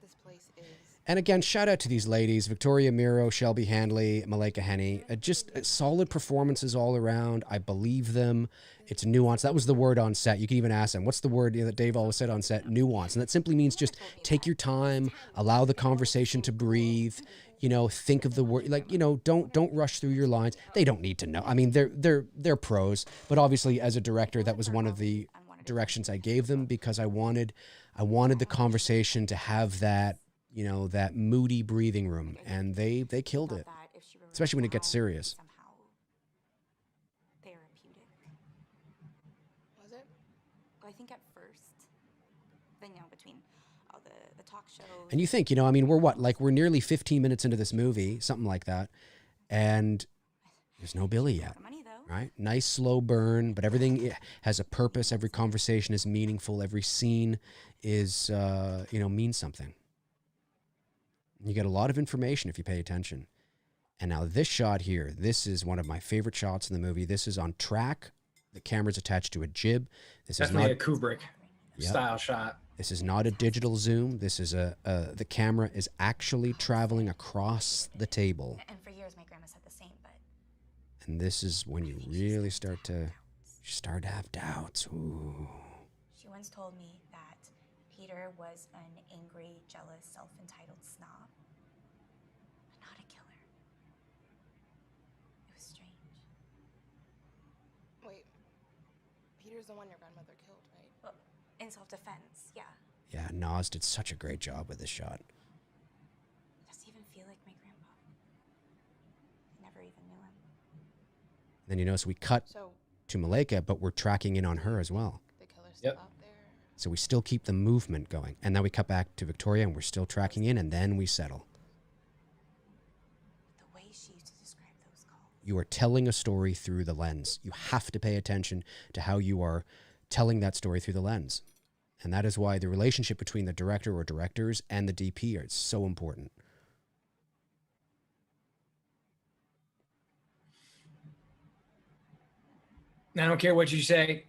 this place is. And again, shout out to these ladies, Victoria Miro, Shelby Handley, Malika Henny. Just solid performances all around. I believe them. It's nuance. That was the word on set. You can even ask them, what's the word that Dave always said on set? Nuance. And that simply means just take your time, allow the conversation to breathe, you know, think of the word, like, you know, don't rush through your lines. They don't need to know. I mean, they're pros, but obviously as a director, that was one of the directions I gave them because I wanted the conversation to have that, you know, that moody breathing room, and they killed it, especially when it gets serious. Somehow therapeutic. Was it? Well, I think at first, then you know, between all the talk shows. And you think, you know, I mean, we're nearly 15 minutes into this movie, something like that, and there's no Billy yet. Money though. Right? Nice slow burn, but everything has a purpose. Every conversation is meaningful. Every scene is, you know, means something. You get a lot of information if you pay attention. And now this shot here, this is one of my favorite shots in the movie. This is on track. The camera's attached to a jib. This Definitely is not a Kubrick style shot. This is not a digital zoom. This is the camera is actually traveling across the table. And for years, my grandma said the same, but And this is when you really start to have doubts. Ooh. she once told me that Peter was an angry, jealous, self-entitled snob, but not a killer. It was strange. Wait. Peter's the one your grandmother killed, right? Well, in self-defense, yeah. Yeah, Nas did such a great job with this shot. It doesn't even feel like my grandpa. I never even knew him. Then you notice we cut So to Malika, but we're tracking in on her as well. the killer's still Yep. out there. So we still keep the movement going. And then we cut back to Victoria and we're still tracking in, and then we settle. The way she used to describe those calls. You are telling a story through the lens. You have to pay attention to how you are telling that story through the lens. And that is why the relationship between the director or directors and the DP is so important. I don't care what you say.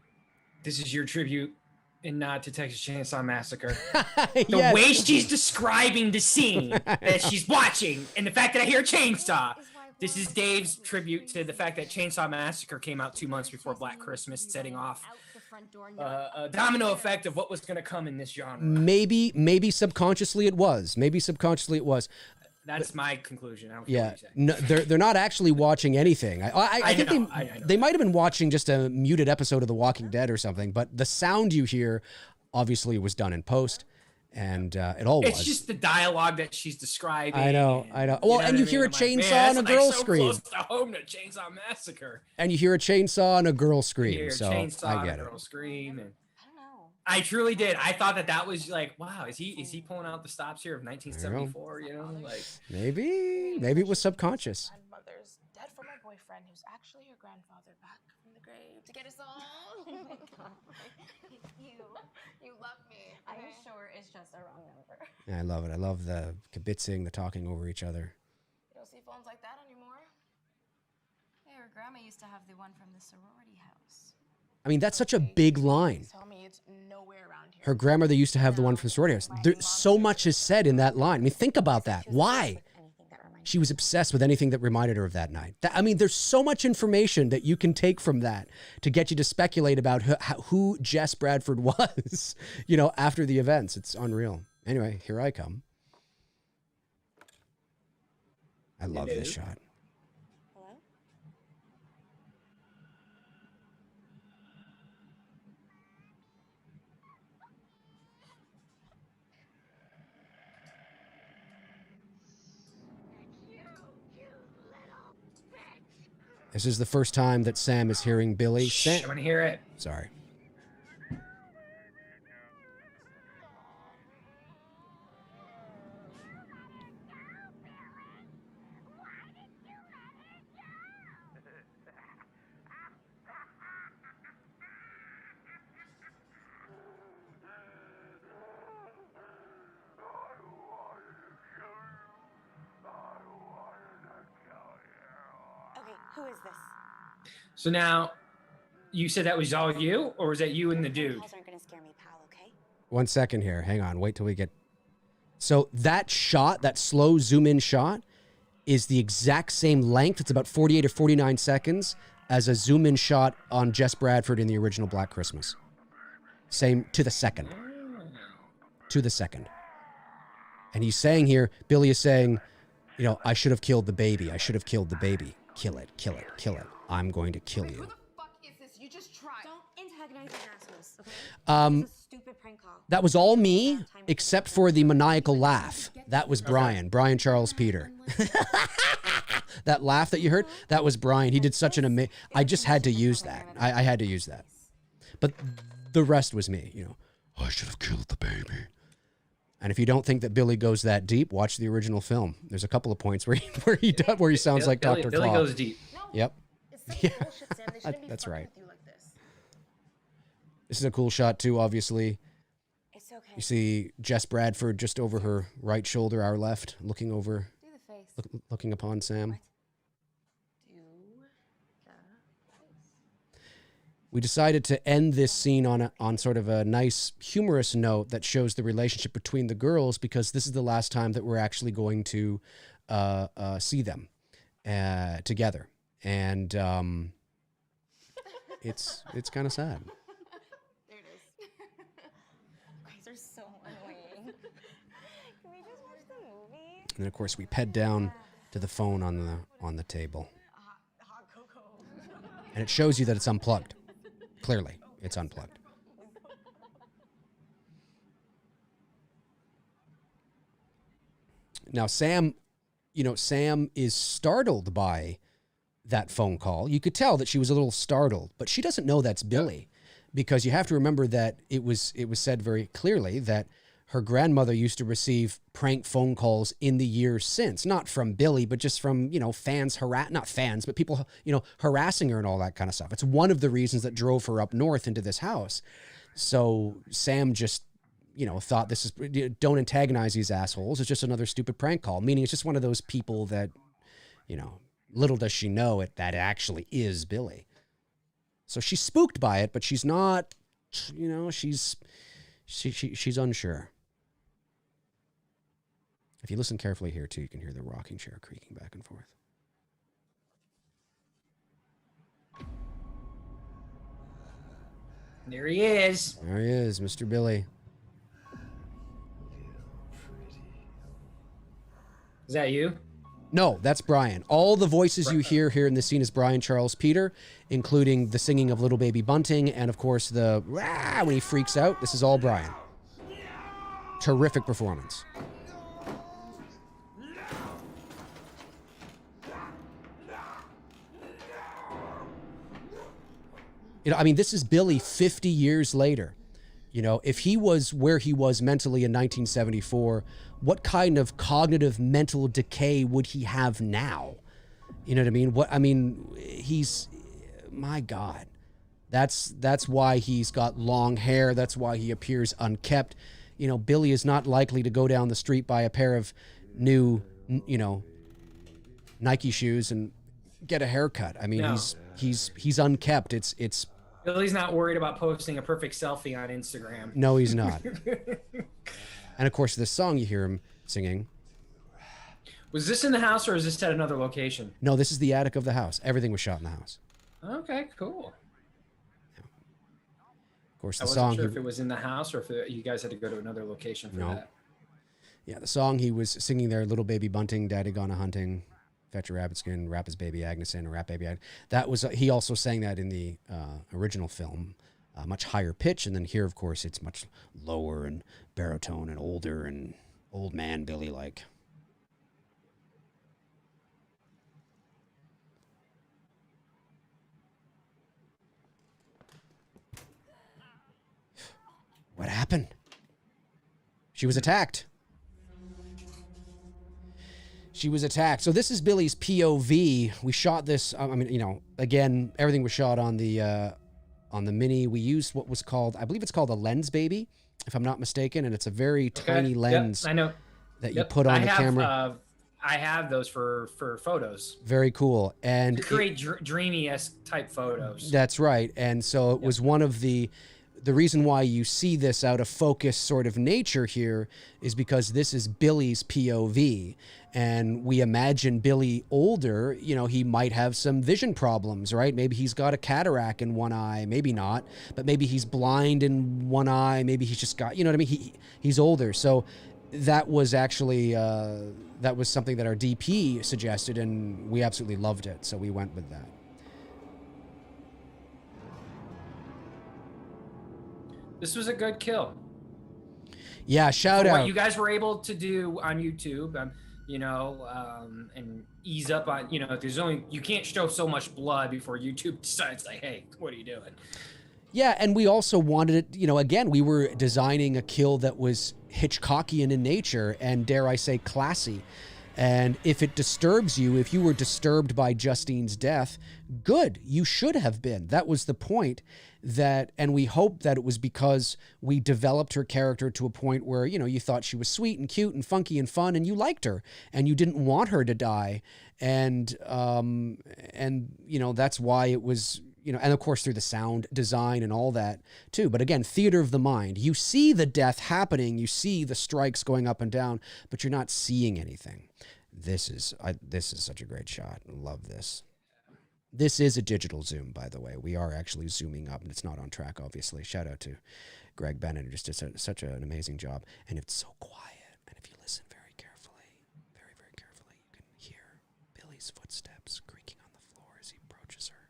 This is your tribute and nod to Texas Chainsaw Massacre. The Yes. way she's describing the scene that she's watching and the fact that I hear chainsaw. This is Dave's tribute to the fact that Chainsaw Massacre came out 2 months before Black Christmas, setting off a domino effect of what was going to come in this genre. Maybe subconsciously it was. That's my conclusion. I don't care Yeah, what you say. no, they're not actually watching anything. I think know, I know. they might have been watching just a muted episode of The Walking Dead or something. But the sound you hear, obviously, was done in post, And it all It's was. just the dialogue that she's describing. I know. Well, and you hear a chainsaw and a girl scream. Close to home to Chainsaw Massacre. And you hear a chainsaw and a girl scream. You hear a So chainsaw I and get a it. girl scream. And I don't know. I truly did. I thought that was like, wow, is he pulling out the stops here of 1974? You know, like Maybe it was subconscious. Grandmother's dead from my boyfriend, who's actually your grandfather, back from the grave To get us all. Oh my God. You love me. I'm sure it's just a wrong number. Yeah, I love it. I love the kibitzing, the talking over each other. You don't see phones like that anymore. Hey, her grandma used to have the one from the sorority house. I mean, that's such a big line. Tell me it's nowhere around here. Her grandmother used to have the one from sorority house. So much is said in that line. I mean, think about that. Why? She was obsessed with anything that reminded her of that night. I mean, there's so much information that you can take from that to get you to speculate about who Jess Bradford was, you know, after the events. It's unreal. Anyway, here I come. I love this shot. Hello? This is the first time that Sam is hearing Billy. I want to hear it. Sorry. Okay, who is this? So now, you said that was all you, or was that you and the dude? Calls aren't gonna scare me, pal, okay? 1 second here. Hang on. Wait till we get... So that shot, that slow zoom in shot, is the exact same length. It's about 48 or 49 seconds as a zoom in shot on Jess Bradford in the original Black Christmas. Same to the second. To the second. And he's saying here, Billy is saying, you know, I should have killed the baby. I should have killed the baby. Kill it, kill it, kill it. I'm going to kill you. Who the fuck is this? You just tried. Don't antagonize these assholes, okay? Um, It's a stupid prank call. That was all me, except for the maniacal laugh. That was Brian Charles Peter. That laugh that you heard, that was Brian. He did such an amazing... I just had to use that. I had to use that. But the rest was me, you know. I should have killed the baby. And if you don't think that Billy goes that deep, watch the original film. There's a couple of points where he sounds like Dr. Billy Claw. goes deep. Yep. It's such bullshit, Sam. They shouldn't be That's fucking right. with you like this. This is a cool shot too, obviously. It's okay. You see Jess Bradford just over her right shoulder, our left, looking over, Do the face. looking upon Sam. Do the face. We decided to end this scene on sort of a nice humorous note that shows the relationship between the girls, because this is the last time that we're actually going to see them together, and it's kind of sad. There it is. You guys are so annoying. Can we just watch the movie? And then of course we head down to the phone on the table, Hot cocoa. and it shows you that it's unplugged. Clearly, it's unplugged. Now, Sam is startled by that phone call. You could tell that she was a little startled, but she doesn't know that's Billy, because you have to remember that it was said very clearly that her grandmother used to receive prank phone calls in the years since, not from Billy, but just from, fans, not fans, but people, harassing her and all that kind of stuff. It's one of the reasons that drove her up north into this house. So Sam just, thought this is, don't antagonize these assholes. It's just another stupid prank call, meaning it's just one of those people that, little does she know it, that it actually is Billy. So she's spooked by it, but she's not, she's unsure. If you listen carefully here too, you can hear the rocking chair creaking back and forth. There he is. There he is, Mr. Billy. Is that you? No, that's Brian. All the voices you hear here in this scene is Brian Charles Peter, including the singing of Little Baby Bunting, and of course the rah when he freaks out. This is all Brian. terrific performance. You know, I mean, this is Billy 50 years later. You know, if he was where he was mentally in 1974, what kind of cognitive mental decay would he have now? You know what I mean? He's, my God, that's why he's got long hair. That's why he appears unkempt. You know, Billy is not likely to go down the street, buy a pair of new, you know, Nike shoes and get a haircut. I mean, No. he's unkempt. It's Billy's not worried about posting a perfect selfie on Instagram. No, he's not. And of course, this song you hear him singing. Was this in the house or is this at another location? No, this is the attic of the house. Everything was shot in the house. Okay, cool. Of course, I the wasn't song. sure if it was in the house or if you guys had to go to another location for that. Yeah, the song he was singing there, "Little Baby Bunting, Daddy Gone a Hunting, Fetch a Rabbit Skin, Wrap His Baby Agnes in, or Wrap Baby Agnes." That was he also sang that in the original film, much higher pitch, and then here, of course, it's much lower and baritone and older and old man Billy like. What happened? She was attacked. She was attacked. So this is Billy's POV. We shot this. I mean, you know, again, everything was shot on the Mini. We used what was called, I believe it's called a lens baby, if I'm not mistaken, and it's a very tiny lens. Yep, I know. That you put on the camera. I have those for photos. Very cool. And to create dreamy-esque type photos. That's right. And so it was one of the reason why you see this out of focus sort of nature here is because this is Billy's POV. And we imagine Billy older, you know, he might have some vision problems, right? Maybe he's got a cataract in one eye, maybe not, but maybe he's blind in one eye. Maybe he's just got, you know what I mean? He's older. So that was actually, that was something that our DP suggested and we absolutely loved it. So we went with that. This was a good kill. Yeah, shout out. What you guys were able to do on YouTube, you know, and ease up on, you know, you can't show so much blood before YouTube decides like, hey, what are you doing? Yeah, and we also wanted it, you know, again, we were designing a kill that was Hitchcockian in nature and, dare I say, classy. And if it disturbs you, if you were disturbed by Justine's death, good, you should have been. That was the point. And we hope that it was because we developed her character to a point where, you know, you thought she was sweet and cute and funky and fun and you liked her and you didn't want her to die. And you know, that's why it was, you know, and of course through the sound design and all that too. But again, theater of the mind, you see the death happening, you see the strikes going up and down, but you're not seeing anything. This is such a great shot. I love this. This is a digital zoom, by the way. We are actually zooming up, and it's not on track, obviously. Shout out to Greg Bennett, who just did such an amazing job. And it's so quiet. And if you listen very carefully, very, very carefully, you can hear Billy's footsteps creaking on the floor as he approaches her.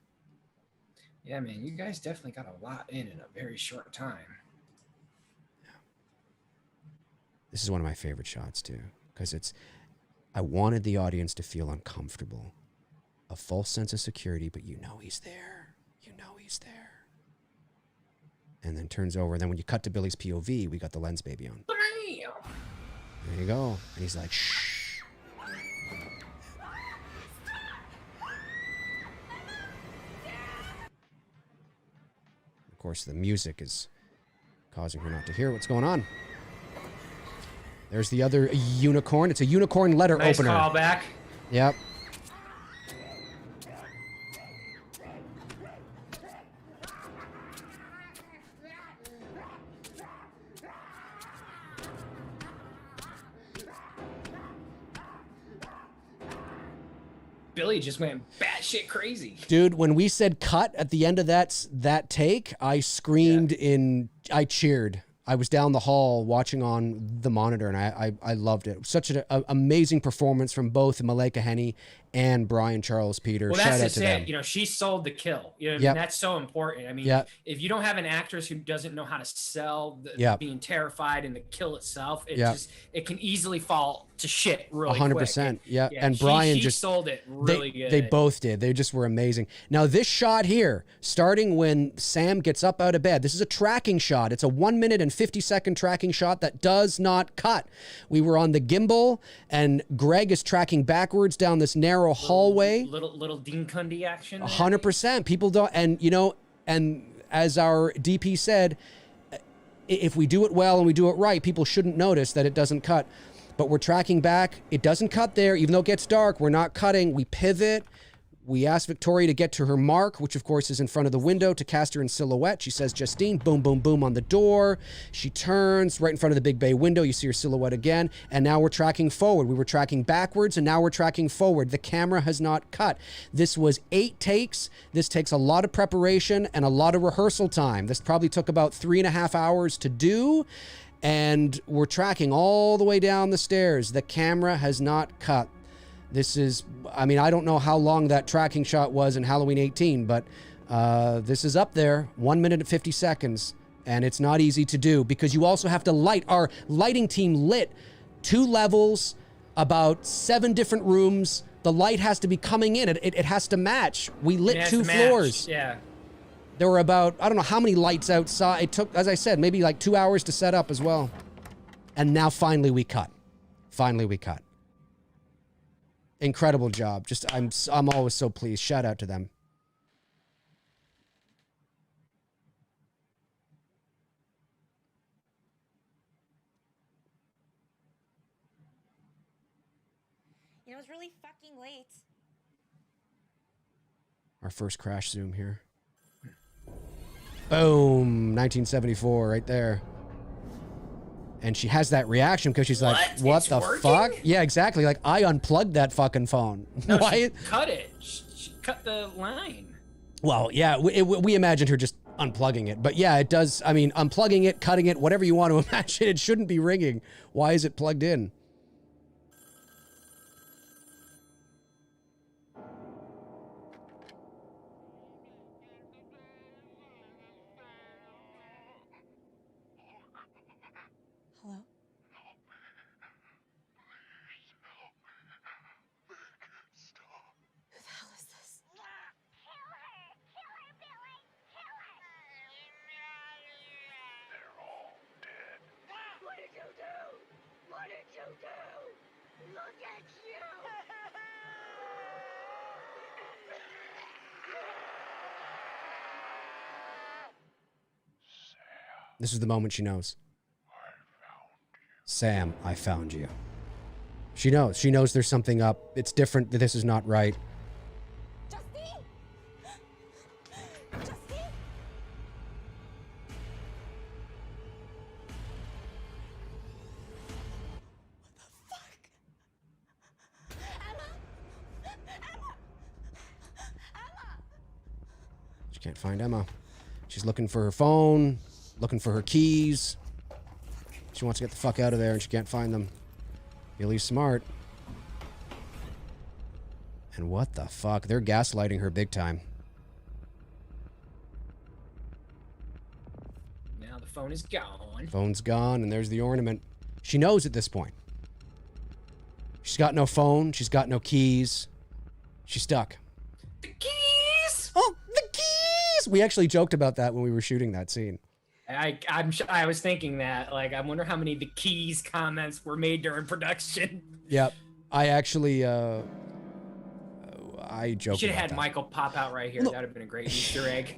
Yeah, man, you guys definitely got a lot in a very short time. Yeah. This is one of my favorite shots, too, because I wanted the audience to feel uncomfortable. A false sense of security, but you know he's there. You know he's there. And then turns over, and then when you cut to Billy's POV, we got the lens baby on. Bam! There you go. And he's like, shh. Of course, the music is causing her not to hear what's going on. There's the other unicorn. It's a unicorn letter opener. Nice callback. Yep. Billy just went batshit crazy. Dude, when we said cut at the end of that take, I screamed I cheered. I was down the hall watching on the monitor, and I loved it. Such an amazing performance from both Maleka Henney and Brian Charles Peter. Well, Shout that's out just to them. it. You know, she sold the kill. You know, Yep. and that's so important. I mean, Yep. if you don't have an actress who doesn't know how to sell Yep. being terrified and the kill itself, Yep. it can easily fall to shit really 100%. quick. Yeah. And Brian she just sold it really good. They both did. They just were amazing. Now, this shot here, starting when Sam gets up out of bed, this is a tracking shot. It's a 1 minute and 50-second tracking shot that does not cut. We were on the gimbal, and Greg is tracking backwards down this narrow hallway. Little Dean Cundy action. there. 100%. People don't, and you know, and as our DP said, if we do it well and we do it right, people shouldn't notice that it doesn't cut. But we're tracking back. It doesn't cut there. Even though it gets dark, we're not cutting. We pivot. We ask Victoria to get to her mark, which of course is in front of the window, to cast her in silhouette. She says, Justine, boom, boom, boom on the door. She turns right in front of the big bay window. You see her silhouette again. And now we're tracking forward. We were tracking backwards, and now we're tracking forward. The camera has not cut. This was 8 takes. This takes a lot of preparation and a lot of rehearsal time. This probably took about 3.5 hours to do. And we're tracking all the way down the stairs. The camera has not cut. This is, I mean, I don't know how long that tracking shot was in Halloween 18, but this is up there, 1 minute and 50 seconds. And it's not easy to do because you also have to light. Our lighting team lit 2 levels, about 7 different rooms. The light has to be coming in. It has to match. We lit 2 floors. Yeah. There were about, I don't know how many lights outside. It took, as I said, maybe like 2 hours to set up as well. And now finally we cut. Finally we cut. Incredible job. Just, I'm always so pleased. Shout out to them. You know, it's really fucking late. Our first crash zoom here. Boom. 1974 right there. And she has that reaction because she's like, what It's the working? fuck? Yeah, exactly. Like, I unplugged that fucking phone. No, Why? she cut it. She cut the line. Well, yeah, we imagined her just unplugging it. But yeah, it does. I mean, unplugging it, cutting it, whatever you want to imagine, it shouldn't be ringing. Why is it plugged in? Hello? Who the hell is this? What did you do? What did you do? Look at you! This is the moment she knows. Sam, I found you. She knows. She knows there's something up. It's different. This is not right. Justine! Justine! What the fuck? Emma! Emma! Emma! She can't find Emma. She's looking for her phone, looking for her keys. She wants to get the fuck out of there and she can't find them. Billy's smart. And what the fuck? They're gaslighting her big time. Now the phone is gone. Phone's gone and there's the ornament. She knows at this point. She's got no phone. She's got no keys. She's stuck. The keys! Oh, the keys! We actually joked about that when we were shooting that scene. I was thinking that. Like, I wonder how many the keys comments were made during production. Yep. I actually, I joked Should have about had that. Michael pop out right here. That would have been a great Easter egg.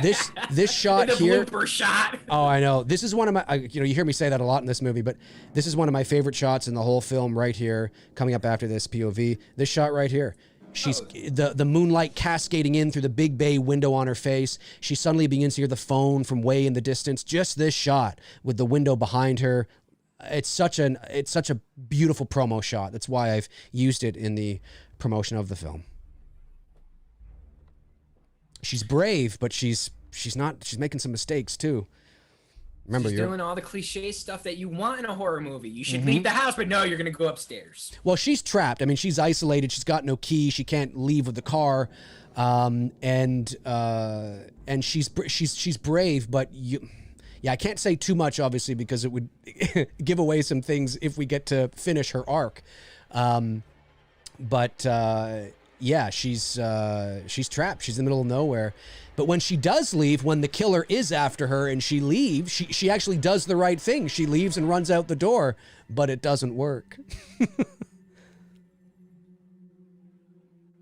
This shot the here. blooper shot. Oh, I know. This is one of my, you hear me say that a lot in this movie, but this is one of my favorite shots in the whole film right here, coming up after this POV. This shot right here. She's the moonlight cascading in through the big bay window on her face. She suddenly begins to hear the phone from way in the distance. Just this shot with the window behind her. It's such a beautiful promo shot. That's why I've used it in the promotion of the film. She's brave, but she's making some mistakes too. Remember, She's you're doing all the cliche stuff that you want in a horror movie. You should leave the house, but no, you're gonna go upstairs. well, she's trapped. I mean, she's isolated. She's got no key. She can't leave with the car, and she's brave. But yeah, I can't say too much, obviously, because it would give away some things if we get to finish her arc. Yeah, she's trapped. She's in the middle of nowhere. But when she does leave, when the killer is after her and she leaves, she actually does the right thing. She leaves and runs out the door, but it doesn't work.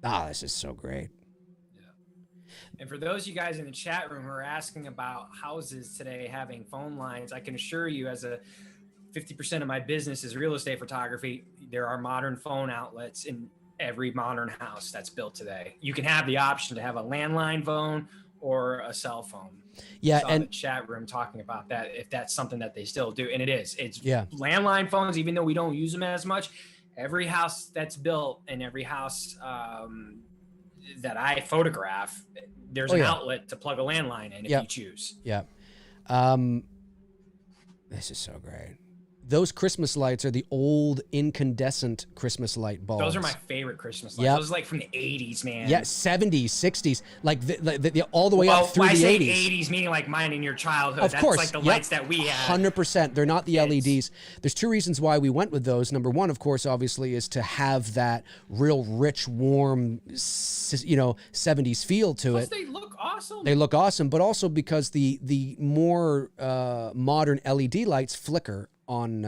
This is so great. And for those of you guys in the chat room who are asking about houses today having phone lines, I can assure you, as a 50% of my business is real estate photography, there are modern phone outlets in every modern house that's built today. You can have the option to have a landline phone or a cell phone. Yeah, saw and the chat room talking about that, if that's something that they still do, and it is. It's yeah. Landline phones, even though we don't use them as much. Every house that's built and every house that I photograph, there's an outlet to plug a landline in if you choose. Yeah. This is so great. Those Christmas lights are the old incandescent Christmas light bulbs. Those are my favorite Christmas lights. Yep. Those are like from the 80s, man. Yeah, 70s, 60s, like the all the way up through the 80s. I say 80s, meaning like mine in your childhood. Of course. That's like the lights that we had. 100%. They're not the LEDs. There's two reasons why we went with those. Number one, of course, obviously, is to have that real rich, warm, 70s feel to Plus, it. they look awesome. They look awesome, but also because the more modern LED lights flicker on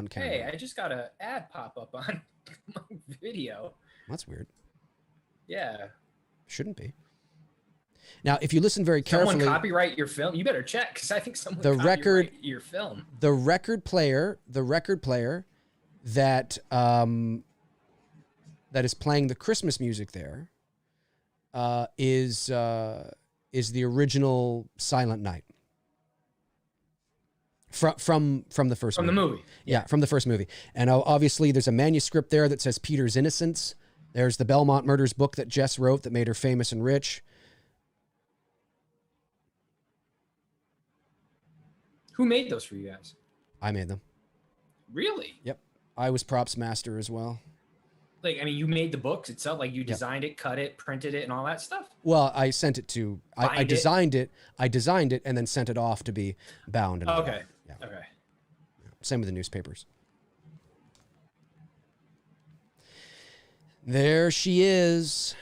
camera. Hey, I just got an ad pop up on my video. That's weird. Yeah. Shouldn't be. Now, if you listen very carefully, someone copyright your film. You better check, because I think someone your film. The record player that that is playing the Christmas music there is the original Silent Night. From the first movie. From the movie. Yeah, from the first movie. And obviously there's a manuscript there that says Peter's innocence. There's the Belmont Murders book that Jess wrote that made her famous and rich. Who made those for you guys? I made them. Really? Yep. I was props master as well. Like, I mean, you made the books itself, like you designed it, cut it, printed it, and all that stuff? Well, I sent it to, I designed it, and then sent it off to be bound. And okay. Yeah. Okay. Same with the newspapers. There she is.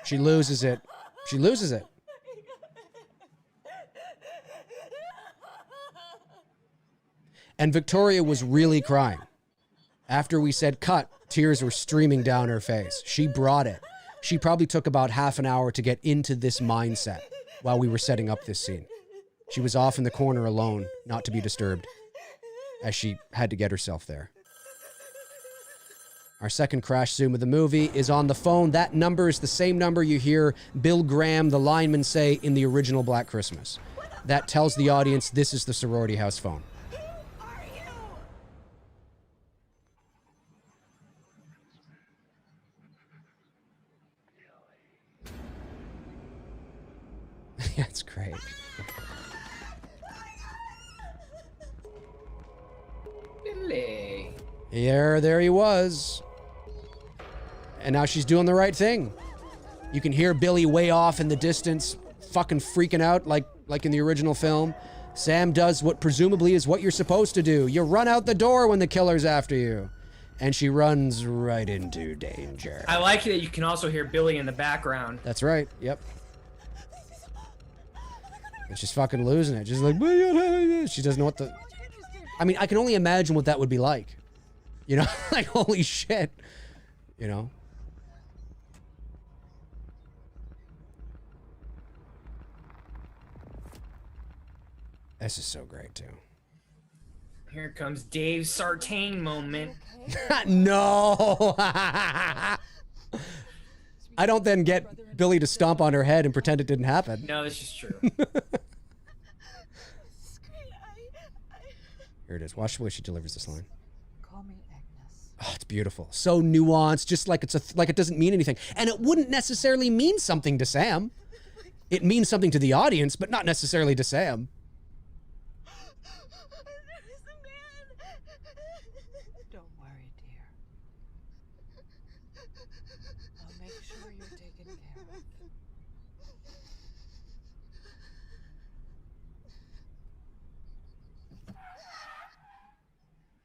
She loses it. She loses it. And Victoria was really crying. After we said cut, tears were streaming down her face. She brought it. She probably took about half an hour to get into this mindset while we were setting up this scene. She was off in the corner alone, not to be disturbed, as she had to get herself there. Our second crash zoom of the movie is on the phone. That number is the same number you hear Bill Graham, the lineman, say in the original Black Christmas. That tells the audience this is the sorority house phone. Yeah, it's great. Billy. There he was. And now she's doing the right thing. You can hear Billy way off in the distance, fucking freaking out like in the original film. Sam does what presumably is what you're supposed to do. You run out the door when the killer's after you. And she runs right into danger. I like that you can also hear Billy in the background. That's right. Yep. And she's fucking losing it. She's like, she doesn't know what the... I mean, I can only imagine what that would be like. You know, like, holy shit. You know? This is so great, too. Here comes Dave's Sartain moment. No! I don't then get Billy to stomp on her head and pretend it didn't happen. No, this is true. Here it is. Watch the way she delivers this line. Call me Agnes. Oh, it's beautiful. So nuanced, just like like it doesn't mean anything. And it wouldn't necessarily mean something to Sam. it means something to the audience, but not necessarily to Sam. Don't worry, dear. I'll make sure you're taken care of.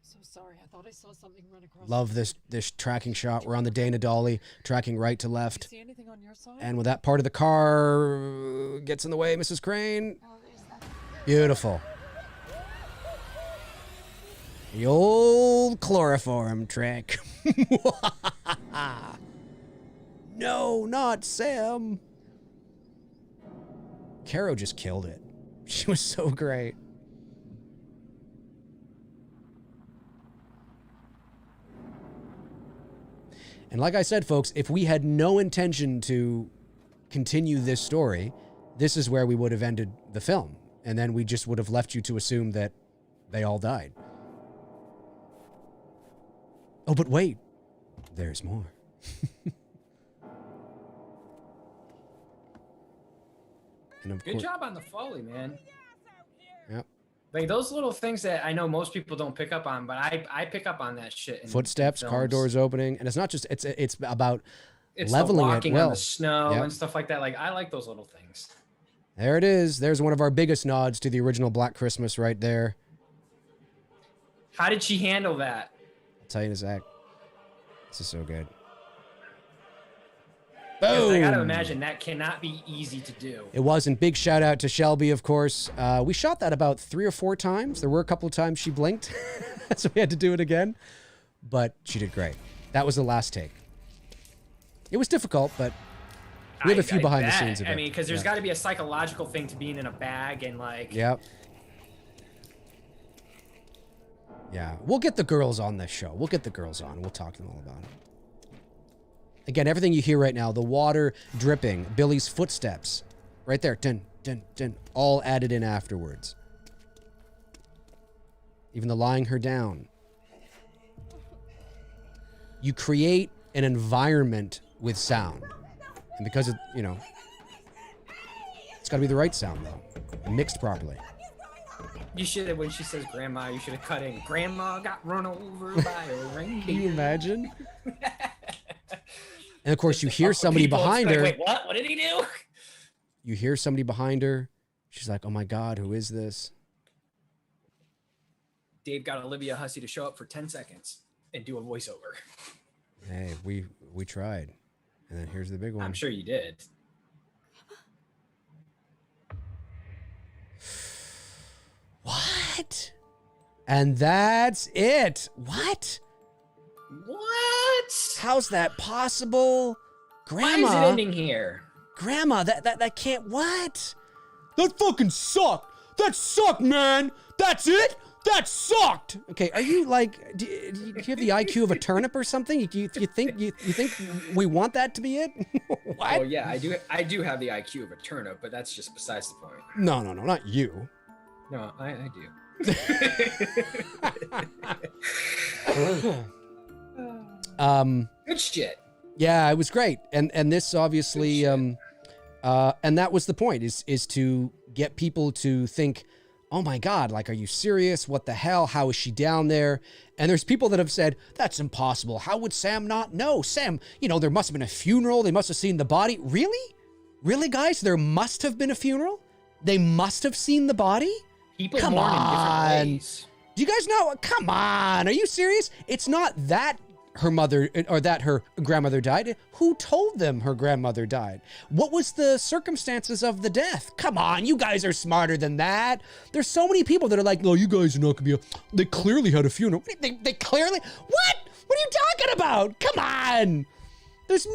So sorry, I thought I saw something run across. Love this tracking shot. We're on the Dana Dolly, tracking right to left. See anything on your side? And when that part of the car gets in the way, Mrs. Crane. Beautiful. The old chloroform trick. No, not Sam. Caro just killed it. She was so great. And like I said, folks, if we had no intention to continue this story, this is where we would have ended the film. And then we just would have left you to assume that they all died. Oh, but wait, there's more. And of Good course, job on the Foley, man. Yep. Like those little things that I know most people don't pick up on, but I pick up on that shit. Footsteps, car doors opening, and it's not just it's about it's leveling the walking it well. on the snow Yep. and stuff like that. Like I like those little things. There it is. There's one of our biggest nods to the original Black Christmas right there. How did she handle that? I'll tell you in a sec. This is so good. 'Cause I gotta Boom. imagine that cannot be easy to do. It wasn't. Big shout out to Shelby, of course. We shot that about 3 or 4 times. There were a couple of times she blinked, so we had to do it again. But she did great. That was the last take. It was difficult, but we have a few behind the bet. scenes of it. I mean, because there's Yeah. got to be a psychological thing to being in a bag and like. Yep. Yeah, we'll get the girls on this show. We'll get the girls on. We'll talk to them all about it. Again, everything you hear right now, the water dripping, Billy's footsteps, right there, dun, dun, dun, all added in afterwards. Even the lying her down. You create an environment with sound. And because of, you know, it's got to be the right sound, though, and mixed properly. You should have, when she says grandma, you should have cut in, grandma got run over by a reindeer. Can you imagine? And of course, you hear somebody People, behind like, her. Wait, what? What did he do? You hear somebody behind her. She's like, oh my God, who is this? Dave got Olivia Hussey to show up for 10 seconds and do a voiceover. Hey, we tried. And then here's the big one. I'm sure you did. What? And that's it. What? What? How's that possible? Why is it Grandma. ending here? Grandma, that can't, what? That fucking sucked. That sucked, man. That's it? That sucked. Okay, are you like, do you have the IQ of a turnip or something? You think we want that to be it? What? Oh yeah, I do have the IQ of a turnip, but that's just besides the point. No, not you. No, I do. Good shit. Yeah, it was great. And this obviously, and that was the point, is to get people to think, oh my God, like, are you serious? What the hell? How is she down there? And there's people that have said, that's impossible. How would Sam not know? Sam, there must have been a funeral. They must have seen the body. Really? Really, guys? There must have been a funeral? They must have seen the body? People Come mourn in on. different ways. Do you guys know? Come on. Are you serious? It's not that her mother or that her grandmother died. Who told them her grandmother died? What was the circumstances of the death? Come on, you guys are smarter than that. There's so many people that are like, no, you guys are not gonna be they clearly had a funeral. They clearly, what? What are you talking about? Come on. There's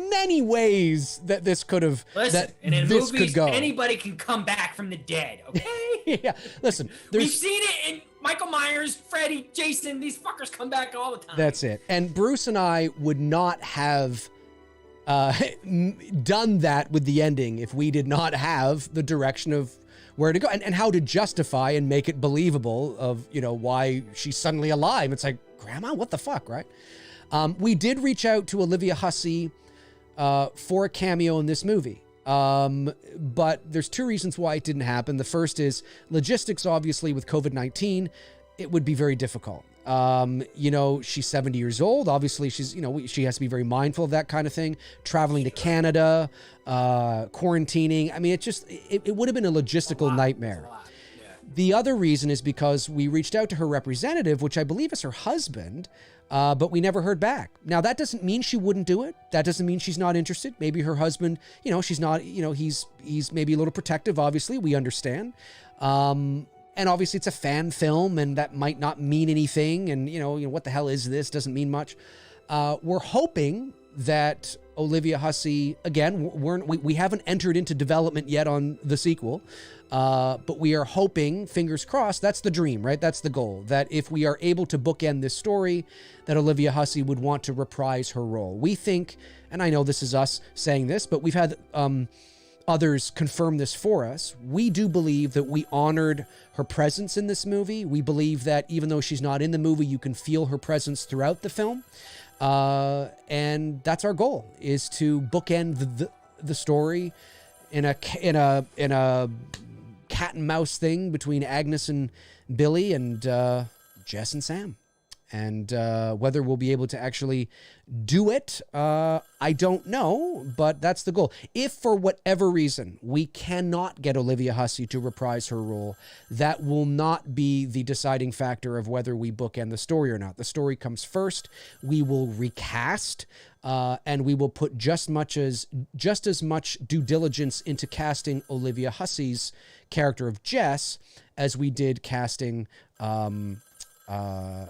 many ways that this could have, Listen, that and in this movies, could go. anybody can come back from the dead, okay? Yeah, listen, We've there's, seen it in Michael Myers, Freddy, Jason. These fuckers come back all the time. that's it. And Bruce and I would not have done that with the ending if we did not have the direction of where to go and how to justify and make it believable of, why she's suddenly alive. It's like, Grandma, what the fuck, right? We did reach out to Olivia Hussey for a cameo in this movie. But there's two reasons why it didn't happen. The first is logistics, obviously, with COVID-19, it would be very difficult. She's 70 years old. Obviously, she has to be very mindful of that kind of thing. Traveling to Canada, quarantining. I mean, it would have been a logistical nightmare. The other reason is because we reached out to her representative, which I believe is her husband, but we never heard back. Now, that doesn't mean she wouldn't do it. That doesn't mean she's not interested. Maybe her husband, she's not, he's maybe a little protective, obviously. We understand. And obviously it's a fan film and that might not mean anything. And, what the hell is this? Doesn't mean much. We're hoping that Olivia Hussey, again, we haven't entered into development yet on the sequel, but we are hoping, fingers crossed, that's the dream, right? That's the goal, that if we are able to bookend this story, that Olivia Hussey would want to reprise her role. We think, and I know this is us saying this, but we've had others confirm this for us. We do believe that we honored her presence in this movie. We believe that even though she's not in the movie, you can feel her presence throughout the film. And that's our goal, is to bookend the story in a cat and mouse thing between Agnes and Billy and Jess and Sam. And whether we'll be able to actually do it, I don't know, but that's the goal. If for whatever reason we cannot get Olivia Hussey to reprise her role, that will not be the deciding factor of whether we bookend the story or not. The story comes first. We will recast, and we will put just as much due diligence into casting Olivia Hussey's character of Jess as we did casting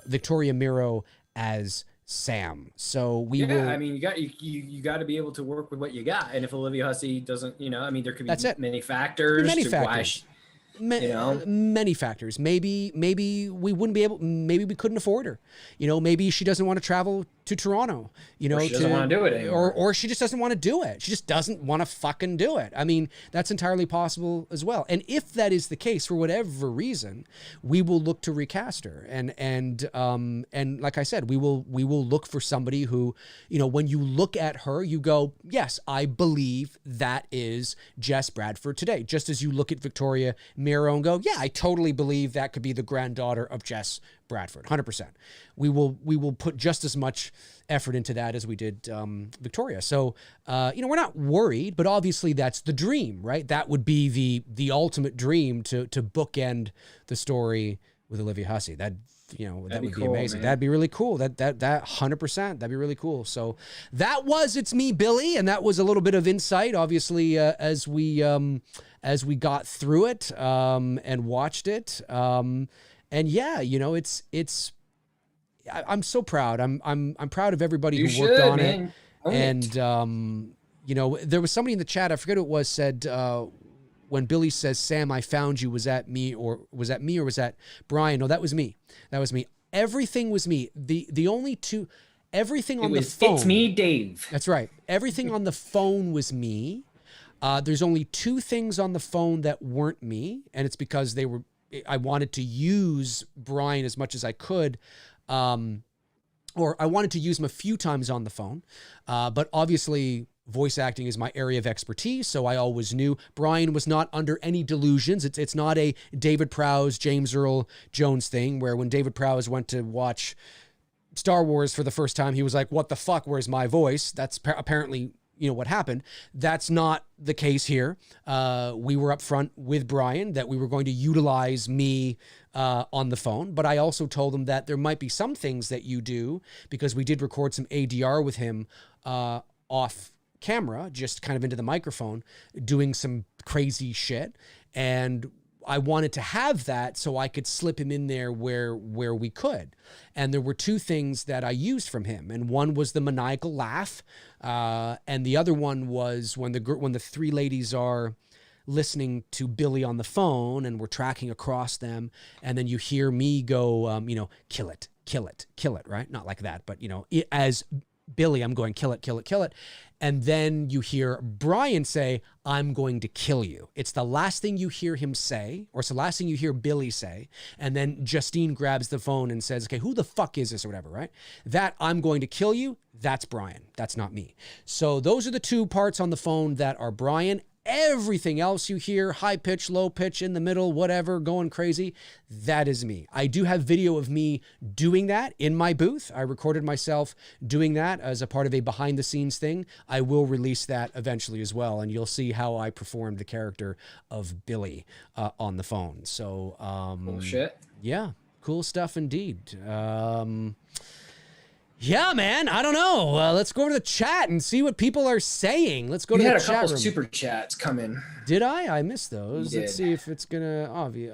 Victoria Miro as Sam. So we will. I mean, you got to be able to work with what you got. And if Olivia Hussey doesn't, there could be many factors. Many factors. Maybe we wouldn't be able. Maybe we couldn't afford her. Maybe she doesn't want to travel to Toronto. Or she doesn't want to do it anymore. Or she just doesn't want to do it. She just doesn't want to fucking do it. I mean, that's entirely possible as well. And if that is the case, for whatever reason, we will look to recast her. And like I said, we will look for somebody who, when you look at her, you go, yes, I believe that is Jess Bradford today. Just as you look at Victoria Miro and go, yeah, I totally believe that could be the granddaughter of Jess Bradford, 100%. We will put just as much effort into that as we did Victoria. So, we're not worried, but obviously that's the dream, right? That would be the ultimate dream to bookend the story with Olivia Hussey. That would be cool, amazing. Man. That'd be really cool. That 100%. That'd be really cool. So that was It's Me, Billy, and that was a little bit of insight, obviously, as we got through it and watched it. And yeah, it's. I'm so proud. I'm proud of everybody who worked on it. And there was somebody in the chat, I forget who it was, said when Billy says, "Sam, I found you," was that me or was that Brian? No, that was me. Everything was me. The only two. Everything on the phone. It's me, Dave. That's right. Everything on the phone was me. There's only two things on the phone that weren't me, and it's because I wanted to use Brian as much as I could, or I wanted to use him a few times on the phone, but obviously voice acting is my area of expertise, so I always knew Brian was not under any delusions. It's not a David Prowse, James Earl Jones thing, where when David Prowse went to watch Star Wars for the first time, he was like, what the fuck, where's my voice? That's apparently what happened. That's not the case here. We were upfront with Brian that we were going to utilize me on the phone, but I also told him that there might be some things that you do, because we did record some ADR with him off camera, just kind of into the microphone, doing some crazy shit. And I wanted to have that so I could slip him in there where we could. And there were two things that I used from him. And one was the maniacal laugh. And the other one was when the three ladies are listening to Billy on the phone and we're tracking across them. And then you hear me go, kill it, right? Not like that, but as Billy, I'm going, kill it, kill it, kill it. And then you hear Brian say, I'm going to kill you. It's the last thing you hear him say, or it's the last thing you hear Billy say. And then Justine grabs the phone and says, okay, who the fuck is this or whatever, right? That I'm going to kill you, that's Brian. That's not me. So those are the two parts on the phone that are Brian. Everything else you hear, high pitch, low pitch, in the middle, whatever, going crazy, that is me. I do have video of me doing that in my booth. I recorded myself doing that as a part of a behind the scenes thing. I will release that eventually as well, and you'll see how I performed the character of Billy on the phone. So, Cool shit. Yeah, cool stuff indeed. Yeah, man. I don't know. Let's go over to the chat and see what people are saying. Let's go to the chat room. You had a couple super chats come in. Did I? I missed those. You Let's did. see if it's gonna obvious.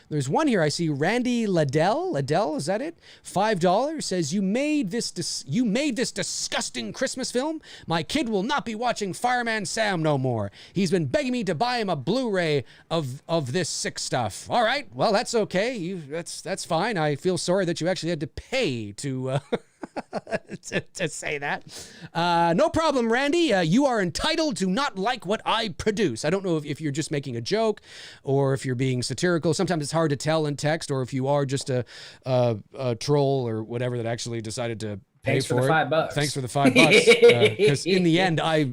There's one here. I see Randy Liddell. Liddell, is that it? $5 says you made this disgusting Christmas film. My kid will not be watching Fireman Sam no more. He's been begging me to buy him a Blu-ray of this sick stuff. All right. Well, that's okay. That's fine. I feel sorry that you actually had to pay to. to say that. No problem, Randy. You are entitled to not like what I produce. I don't know if you're just making a joke or if you're being satirical. Sometimes it's hard to tell in text, or if you are just a troll or whatever that actually decided to pay Thanks for the $5. Thanks for the $5. Because in the end, I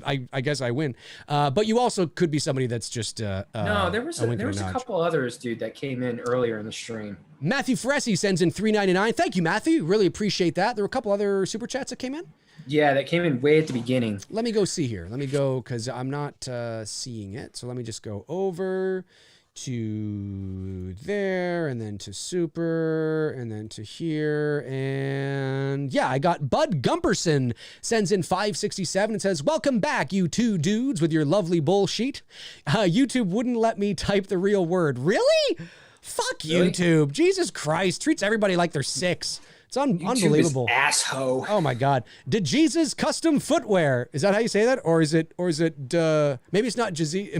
guess I win. But you also could be somebody that's just no, there was a couple others, dude, that came in earlier in the stream. Matthew Fressi sends in $3.99. Thank you, Matthew. Really appreciate that. There were a couple other super chats that came in. Yeah, that came in way at the beginning. Let me go see here. Let me go, because I'm not seeing it. So let me just go over to there, and then to super, and then to here. And yeah, I got Bud Gumperson sends in $5.67 and says, welcome back, you two dudes with your lovely bullshit. YouTube wouldn't let me type the real word. Really? Fuck Really? YouTube. Jesus Christ. Treats everybody like they're six. It's unbelievable. YouTube is asshole. Oh my God. Did Jesus custom footwear? Is that how you say that? Or is it, maybe it's not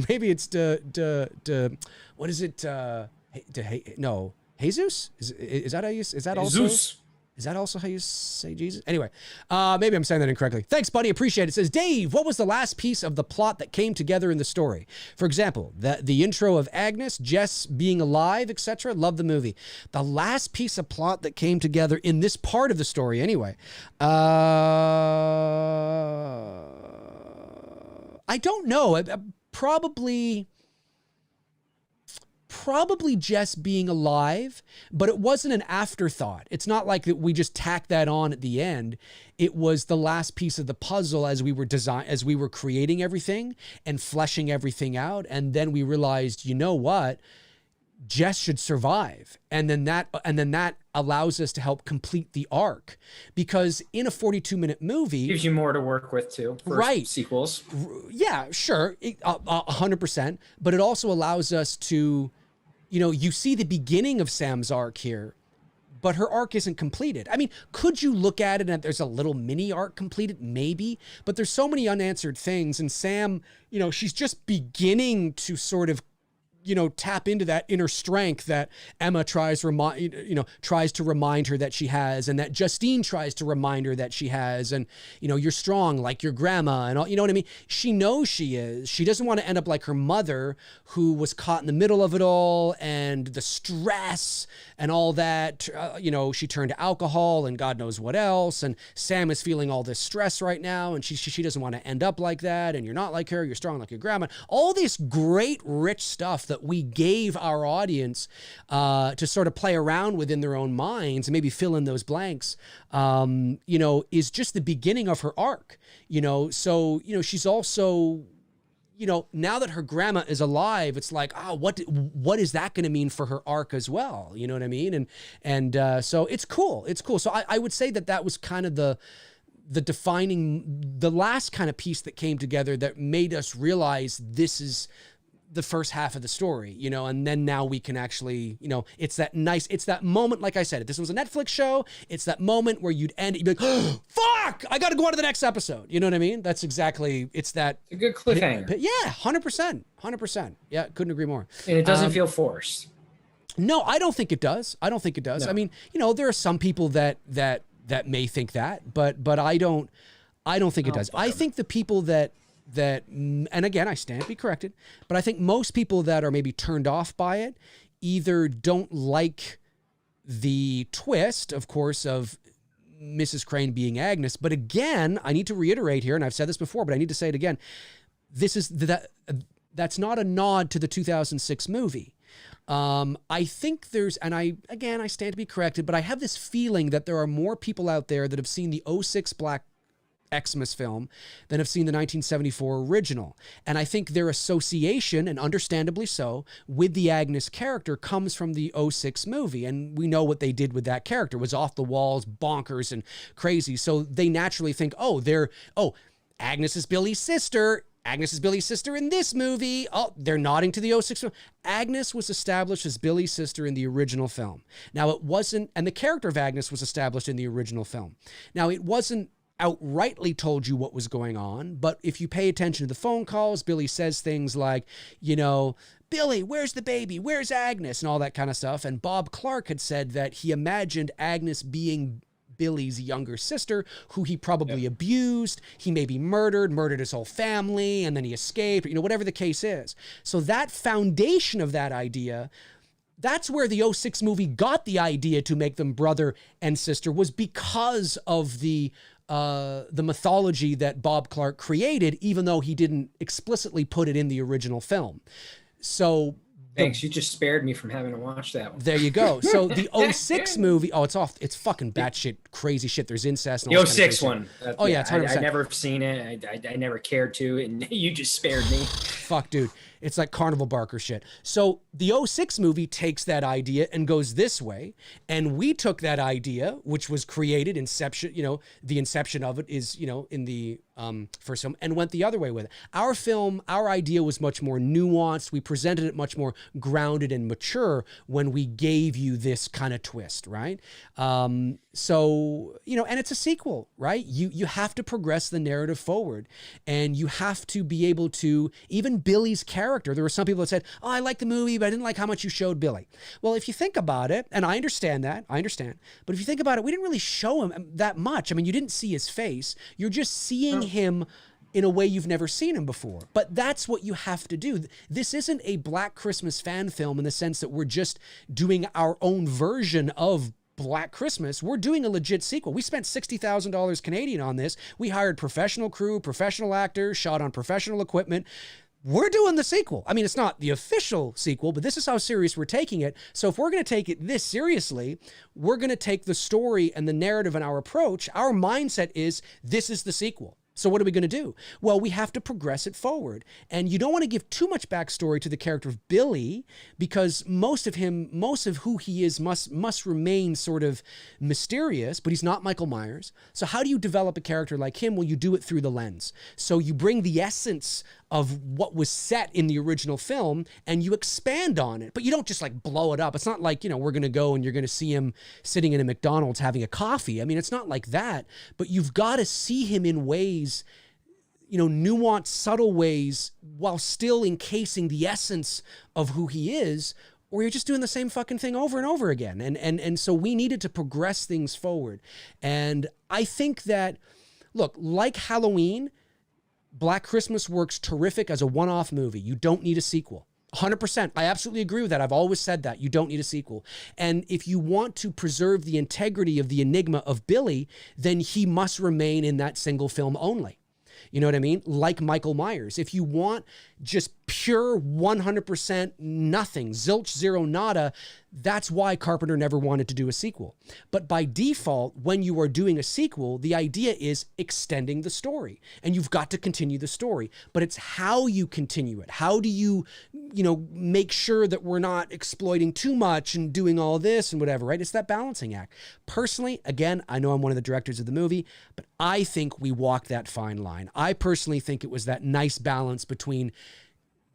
maybe it's what is it? No, Jesus? Is that how you, is that also? Zeus. Is that also how you say Jesus? Anyway, maybe I'm saying that incorrectly. Thanks, buddy. Appreciate it. It says, Dave, what was the last piece of the plot that came together in the story? For example, the intro of Agnes, Jess being alive, etc. Love the movie. The last piece of plot that came together in this part of the story, anyway. I don't know. Probably Jess being alive, but it wasn't an afterthought. It's not like that we just tacked that on at the end. It was the last piece of the puzzle as we were creating everything and fleshing everything out. And then we realized, you know what? Jess should survive. And then that allows us to help complete the arc, because in a 42-minute movie Gives you more to work with too. For Right. Sequels. Yeah, sure. 100%. But it also allows us to, you see the beginning of Sam's arc here, but her arc isn't completed. I mean, could you look at it and there's a little mini arc completed? Maybe, but there's so many unanswered things. And Sam, she's just beginning to sort of, tap into that inner strength that Emma tries to remind her that she has, and that Justine tries to remind her that she has. And, you're strong like your grandma and all, you know what I mean? She knows she is. She doesn't want to end up like her mother, who was caught in the middle of it all and the stress and all that. She turned to alcohol and God knows what else. And Sam is feeling all this stress right now, and she doesn't want to end up like that. And you're not like her. You're strong like your grandma. All this great, rich stuff that we gave our audience to sort of play around with in their own minds and maybe fill in those blanks, is just the beginning of her arc. So she's also, now that her grandma is alive, it's like, what is that going to mean for her arc as well? You know what I mean? And so it's cool. It's cool. So I would say that was kind of the last kind of piece that came together that made us realize this is the first half of the story, and then now we can actually, it's that moment, like I said, if this was a Netflix show, it's that moment where you'd end it, you'd be like, oh, fuck, I got to go on to the next episode. You know what I mean? That's exactly, it's that. It's a good cliffhanger. Yeah, 100%. Yeah, couldn't agree more. And it doesn't feel forced. No, I don't think it does. No. I mean, there are some people that may think that, but I don't I don't think it Oh, does. fuck I 'em. think the people that, and again, I stand to be corrected, but I think most people that are maybe turned off by it either don't like the twist, of course, of Mrs. Crane being Agnes. But again, I need to reiterate here, and I've said this before, but I need to say it again. That's not a nod to the 2006 movie. I think there's, and I stand to be corrected, but I have this feeling that there are more people out there that have seen the 2006 Black Xmas film than have seen the 1974 original. And I think their association, and understandably so, with the Agnes character comes from the 2006 movie. And we know what they did with that character. It was off the walls, bonkers and crazy. So they naturally think, Agnes is Billy's sister. Agnes is Billy's sister in this movie. Oh, they're nodding to the 2006 film. Agnes was established as Billy's sister in the original film. Now it wasn't, and the character of Agnes was established in the original film. Now it wasn't outrightly told you what was going on, but if you pay attention to the phone calls, Billy says things like, Billy, where's the baby? Where's Agnes? And all that kind of stuff. And Bob Clark had said that he imagined Agnes being Billy's younger sister, who he probably abused. He maybe murdered his whole family, and then he escaped, whatever the case is. So that foundation of that idea, that's where the 2006 movie got the idea to make them brother and sister, was because of the mythology that Bob Clark created, even though he didn't explicitly put it in the original film. So Thanks. You just spared me from having to watch that one. there you go. So the 2006 movie, it's fucking batshit crazy shit. There's incest. And The all this kind of 06 crazy one. shit. Oh yeah, it's 100%. I never seen it. I never cared to, and you just spared me. Fuck, dude. It's like Carnival Barker shit. So the 2006 movie takes that idea and goes this way. And we took that idea, which was created, inception, the inception of it is, in the first film, and went the other way with it. Our film, our idea was much more nuanced. We presented it much more grounded and mature when we gave you this kind of twist, right? So, and it's a sequel, right? You have to progress the narrative forward, and you have to be able to, even Billy's character, there were some people that said, oh, I like the movie, but I didn't like how much you showed Billy. Well, if you think about it, and I understand, but if you think about it, we didn't really show him that much. I mean, you didn't see his face. You're just seeing him in a way you've never seen him before. But that's what you have to do. This isn't a Black Christmas fan film in the sense that we're just doing our own version of Black Christmas. We're doing a legit sequel. We spent $60,000 Canadian on this. We hired professional crew, professional actors, shot on professional equipment. We're doing the sequel. I mean, it's not the official sequel, but this is how serious we're taking it. So if we're going to take it this seriously, we're going to take the story and the narrative and our approach. Our mindset is, this is the sequel. So what are we going to do? Well, we have to progress it forward. And you don't want to give too much backstory to the character of Billy, because most of who he is must remain sort of mysterious, but he's not Michael Myers. So how do you develop a character like him? Well, you do it through the lens. So you bring the essence of what was set in the original film and you expand on it, but you don't just like blow it up. It's not like, we're going to go and you're going to see him sitting in a McDonald's having a coffee. I mean, it's not like that, but you've got to see him in ways, nuanced, subtle ways, while still encasing the essence of who he is, or you're just doing the same fucking thing over and over again. And so we needed to progress things forward. And I think that, look, like Halloween, Black Christmas works terrific as a one-off movie. You don't need a sequel. 100%. I absolutely agree with that. I've always said that. You don't need a sequel. And if you want to preserve the integrity of the enigma of Billy, then he must remain in that single film only. You know what I mean? Like Michael Myers. If you want just pure 100% nothing, zilch, zero, nada, that's why Carpenter never wanted to do a sequel. But by default, when you are doing a sequel, the idea is extending the story, and you've got to continue the story. But it's how you continue it. How do you, make sure that we're not exploiting too much and doing all this and whatever, right? It's that balancing act. Personally, again, I know I'm one of the directors of the movie, but I think we walked that fine line. I personally think it was that nice balance between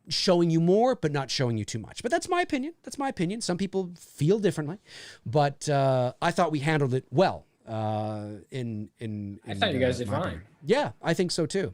showing you more, but not showing you too much. But that's my opinion. Some people feel differently, but I thought we handled it well. I thought you guys did fine. Yeah, I think so too.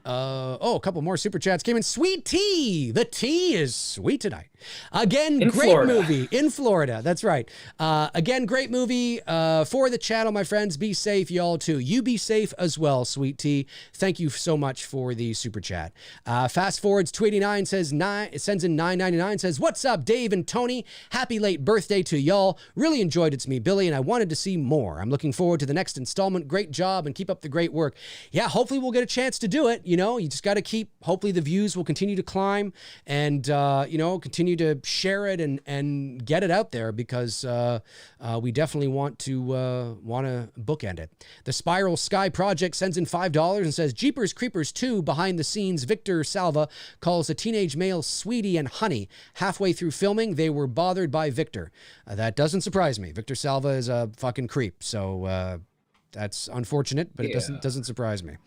A couple more super chats came in. Sweet tea. The tea is sweet tonight. Again, In great Florida. movie in Florida. That's right. Again, great movie for the channel, my friends. Be safe, y'all, too. You be safe as well, Sweet Tea. Thank you so much for the super chat. Fast Forwards 289 says it sends in $9.99, says, what's up, Dave and Tony? Happy late birthday to y'all. Really enjoyed It's Me, Billy, and I wanted to see more. I'm looking forward to the next installment. Great job and keep up the great work. Yeah, hopefully we'll get a chance to do it. You know, you just got to keep, hopefully the views will continue to climb and, you know, continue to share it and get it out there because we definitely want to bookend it. The Spiral Sky Project sends in $5 and says, Jeepers Creepers 2 behind the scenes, Victor Salva calls a teenage male sweetie and honey. Halfway through filming, they were bothered by Victor. That doesn't surprise me. Victor Salva is a fucking creep. So, that's unfortunate, but it doesn't surprise me.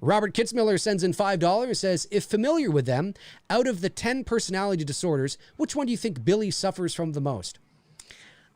Robert Kitzmiller sends in $5, says, if familiar with them, out of the 10 personality disorders, which one do you think Billy suffers from the most?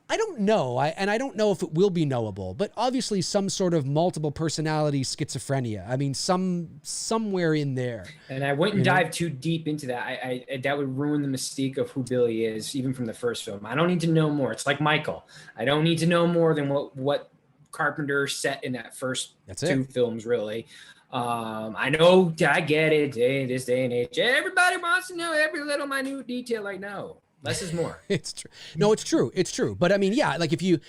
I don't know, and I don't know if it will be knowable, but obviously some sort of multiple personality schizophrenia. I mean, somewhere in there. And I wouldn't dive too deep into that. I that would ruin the mystique of who Billy is, even from the first film. I don't need to know more. It's like Michael. I don't need to know more than what Carpenter set in that first two films, really. I know, I get it. This day and age, everybody wants to know every little minute detail. Like, no, less is more. It's true. No, it's true. It's true. But I mean, yeah, like if you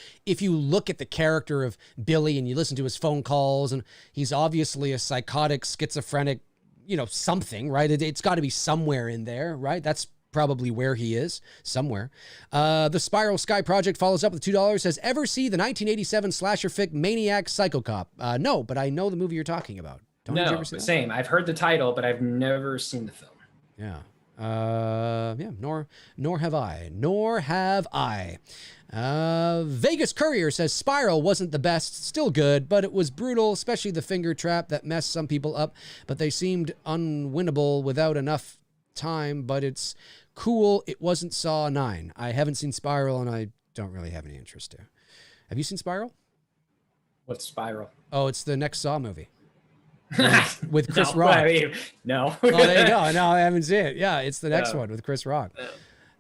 look at the character of Billy and you listen to his phone calls, and he's obviously a psychotic, schizophrenic, you know, something, right? It's got to be somewhere in there, right? That's probably where he is, somewhere. The Spiral Sky Project follows up with $2, says, ever see the 1987 slasher fic Maniac Psycho Cop? No, but I know the movie you're talking about. Did you ever see that? Same. I've heard the title, but I've never seen the film. Yeah. Nor have I. Vegas Courier says Spiral wasn't the best, still good, but it was brutal, especially the finger trap that messed some people up, but they seemed unwinnable without enough time, but it's cool. It wasn't Saw 9. I haven't seen Spiral and I don't really have any interest to. Have you seen Spiral? What's Spiral? Oh, it's the next Saw movie. With Chris No, Rock. I mean, no. Oh, there you go. No, I haven't seen it. Yeah, it's the next one with Chris Rock.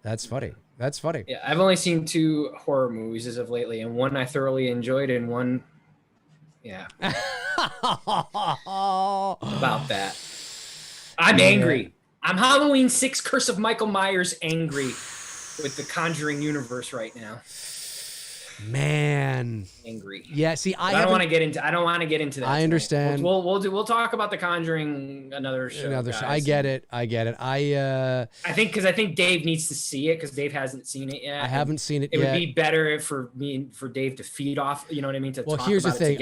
That's funny. That's funny. Yeah, I've only seen 2 horror movies as of lately, and one I thoroughly enjoyed, and one, about that. I'm angry. I'm Halloween 6 Curse of Michael Myers angry with the Conjuring universe right now. Man, angry. Yeah, see, I don't want to get into. I don't want to get into that. I understand. We'll talk about the Conjuring another show. Guys. I get it. I think Dave needs to see it because Dave hasn't seen it yet. I haven't seen it yet. It would be better for Dave to feed off. You know what I mean? Well, here's the thing.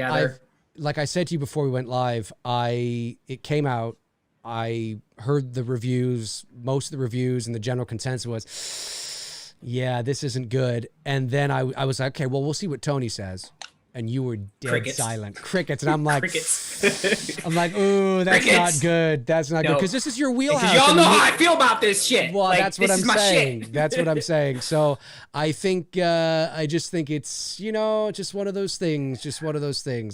Like I said to you before we went live, it came out. I heard the reviews, most of the reviews, and the general consensus was, yeah, this isn't good. And then I was like, okay, well, we'll see what Tony says. And you were dead silent. Crickets. And I'm like, I'm like, ooh, that's not good. That's not good. Because this is your wheelhouse. Y'all know how I feel about this shit. Well, like, that's what I'm saying. That's what I'm saying. So I think, I just think it's, just one of those things.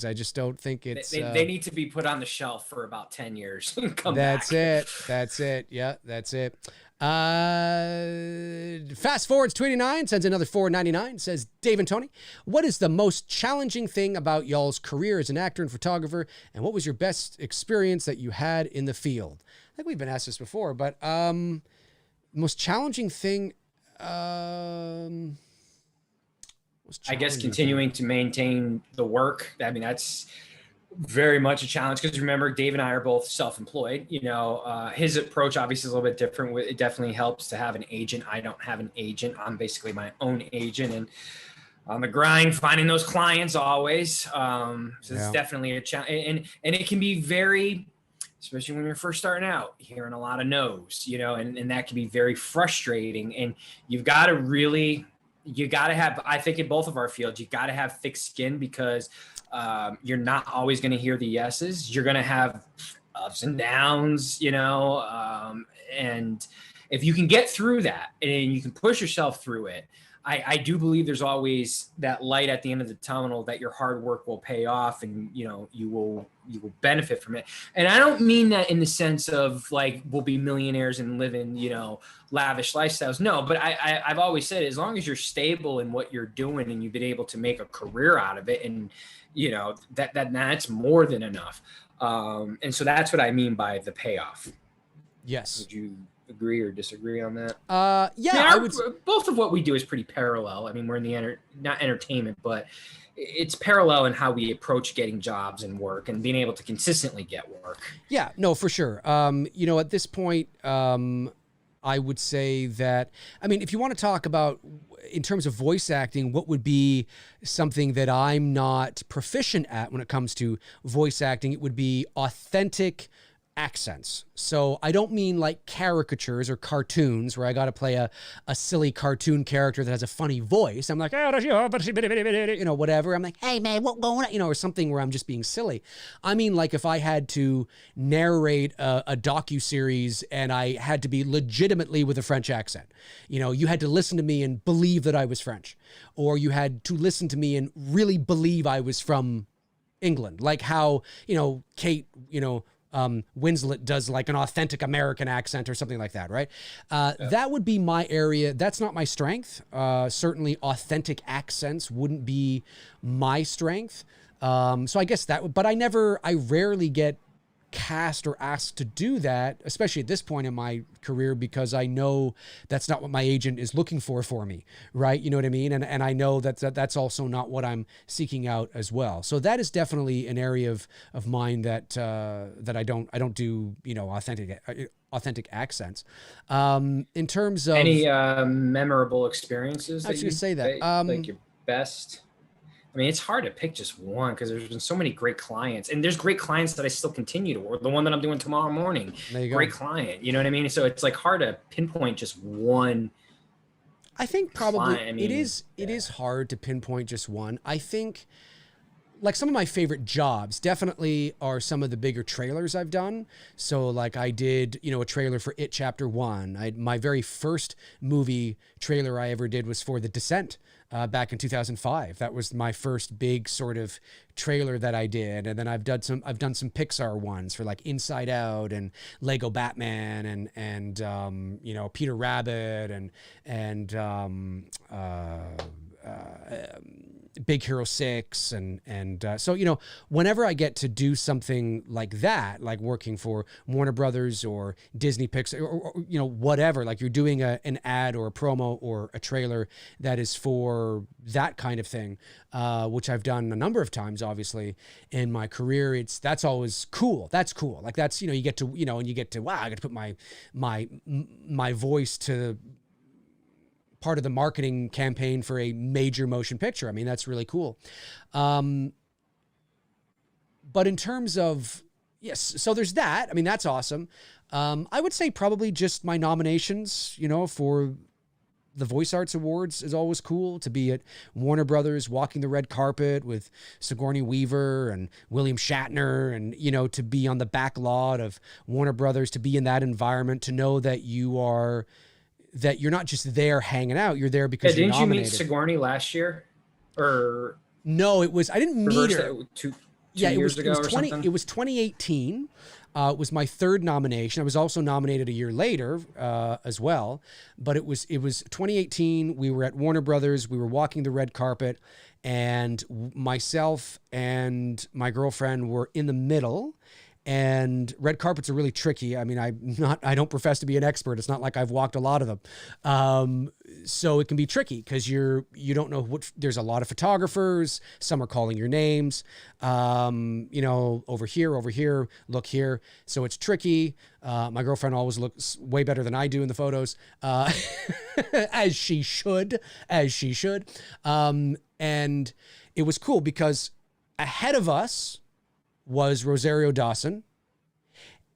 I just don't think it's. They need to be put on the shelf for about 10 years. That's it. Yeah, that's it. Fast Forwards 29 sends another $4.99, says, Dave and Tony, what is the most challenging thing about y'all's career as an actor and photographer, and what was your best experience that you had in the field? I think we've been asked this before, but most challenging thing, I guess continuing to maintain the work. I mean, that's very much a challenge because remember, Dave and I are both self-employed. His approach obviously is a little bit different. It definitely helps to have an agent. I don't have an agent. I'm basically my own agent and on the grind, finding those clients always. So it's definitely a challenge. And it can be very, especially when you're first starting out, hearing a lot of no's, and that can be very frustrating. And you got to have, I think in both of our fields, you got to have thick skin because you're not always going to hear the yeses. You're going to have ups and downs, and if you can get through that and you can push yourself through it, I do believe there's always that light at the end of the tunnel that your hard work will pay off, and you will benefit from it. And I don't mean that in the sense of like we'll be millionaires and live in lavish lifestyles. No, but I've always said, as long as you're stable in what you're doing and you've been able to make a career out of it, and that's more than enough. And so that's what I mean by the payoff. Yes. Would you agree or disagree on that? Yeah, I would. Both of what we do is pretty parallel. I mean, we're in the not entertainment, but it's parallel in how we approach getting jobs and work and being able to consistently get work. Yeah, no, for sure. At this point, I would say that, I mean, if you want to talk about in terms of voice acting, what would be something that I'm not proficient at when it comes to voice acting, it would be authentic accents. So I don't mean like caricatures or cartoons where I got to play a silly cartoon character that has a funny voice. I'm like, whatever. I'm like, hey man, what going on? Or something where I'm just being silly. I mean, like if I had to narrate a docuseries and I had to be legitimately with a French accent, you had to listen to me and believe that I was French, or you had to listen to me and really believe I was from England. Like how, Kate, Winslet does like an authentic American accent or something like that, right? That would be my area. That's not my strength. Certainly authentic accents wouldn't be my strength. So I guess but I rarely get cast or asked to do that, especially at this point in my career, because I know that's not what my agent is looking for me, right? You know what I mean? And I know that's also not what I'm seeking out as well. So that is definitely an area of mine that I don't do, authentic accents. In terms of any memorable experiences, I was going to say that like your best. I mean, it's hard to pick just one because there's been so many great clients, and there's great clients that I still continue to work. The one that I'm doing tomorrow morning, great client. You know what I mean? So it's like hard to pinpoint just one. I think probably client. I mean, it is hard to pinpoint just one. I think like some of my favorite jobs definitely are some of the bigger trailers I've done. So like I did, a trailer for It Chapter 1. My very first movie trailer I ever did was for The Descent. Back in 2005. That was my first big sort of trailer that I did. And then I've done some Pixar ones for like Inside Out and Lego Batman and Peter Rabbit and Big Hero 6 and so whenever I get to do something like that, like working for Warner Brothers or Disney Pixar or whatever, like you're doing an ad or a promo or a trailer that is for that kind of thing, which I've done a number of times obviously in my career, that's always cool. That's cool. Like that's you get to and you get to I get to put my voice to part of the marketing campaign for a major motion picture. I mean, that's really cool. But in terms of, yes, so there's that. I mean, that's awesome. I would say probably just my nominations, for the Voice Arts Awards is always cool to be at Warner Brothers, walking the red carpet with Sigourney Weaver and William Shatner and, to be on the back lot of Warner Brothers, to be in that environment, to know that you're not just there hanging out. You're there because you're nominated. Didn't you meet Sigourney last year? Or no, I didn't meet her. Two years ago or something? It was 2018. It was my third nomination. I was also nominated a year later as well. But it was 2018. We were at Warner Brothers. We were walking the red carpet. And myself and my girlfriend were in the middle. And red carpets are really tricky. I mean, I don't profess to be an expert. It's not like I've walked a lot of them. So it can be tricky because you don't know there's a lot of photographers. Some are calling your names, over here, look here. So it's tricky. My girlfriend always looks way better than I do in the photos, as she should. And it was cool because ahead of us was Rosario Dawson,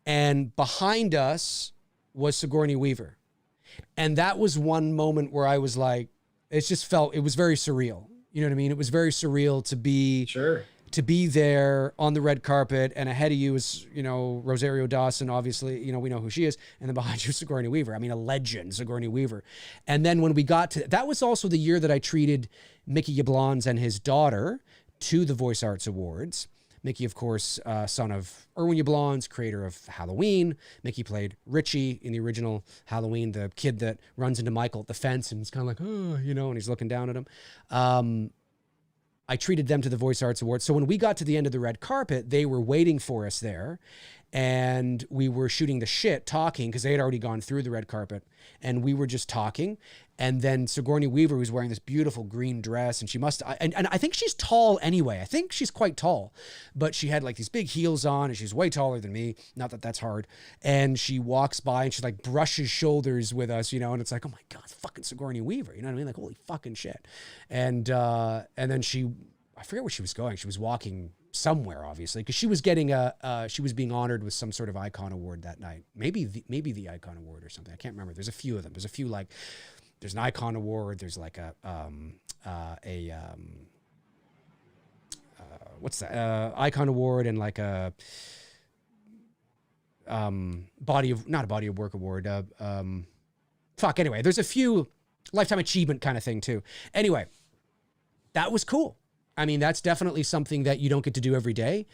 and behind us was Sigourney Weaver. And that was one moment where I was like, it was very surreal. You know what I mean? It was very surreal to be to be there on the red carpet, and ahead of you is, you know, Rosario Dawson, obviously, you know, we know who she is, and then behind you is Sigourney Weaver. I mean, a legend, Sigourney Weaver. And then when we got to, that was also the year that I treated Mickey Yablans and his daughter to the Voice Arts Awards. Mickey, of course, son of Irwin Yablans, creator of Halloween. Mickey played Richie in the original Halloween, the kid that runs into Michael at the fence and he's kind of like, oh, you know, and he's looking down at him. I treated them to the Voice Arts Awards. So when we got to the end of the red carpet, they were waiting for us there. And we were shooting the shit, talking, because they had already gone through the red carpet. And we were just talking. And then Sigourney Weaver was wearing this beautiful green dress. And she must, and I think she's tall anyway. I think she's quite tall. But she had like these big heels on, and she's way taller than me. Not that that's hard. And she walks by and she like brushes shoulders with us, you know. And it's like, oh my God, it's fucking Sigourney Weaver. You know what I mean? Like, holy fucking shit. And then she, I forget where she was going. She was walking somewhere, obviously, because she was getting she was being honored with some sort of icon award that night. Maybe the icon award or something. I can't remember. There's a few of them. There's a few, like, there's an icon award. There's like what's that? Icon award, and like a not a body of work award. Anyway, there's a few lifetime achievement kind of thing too. Anyway, that was cool. I mean, that's definitely something that you don't get to do every day.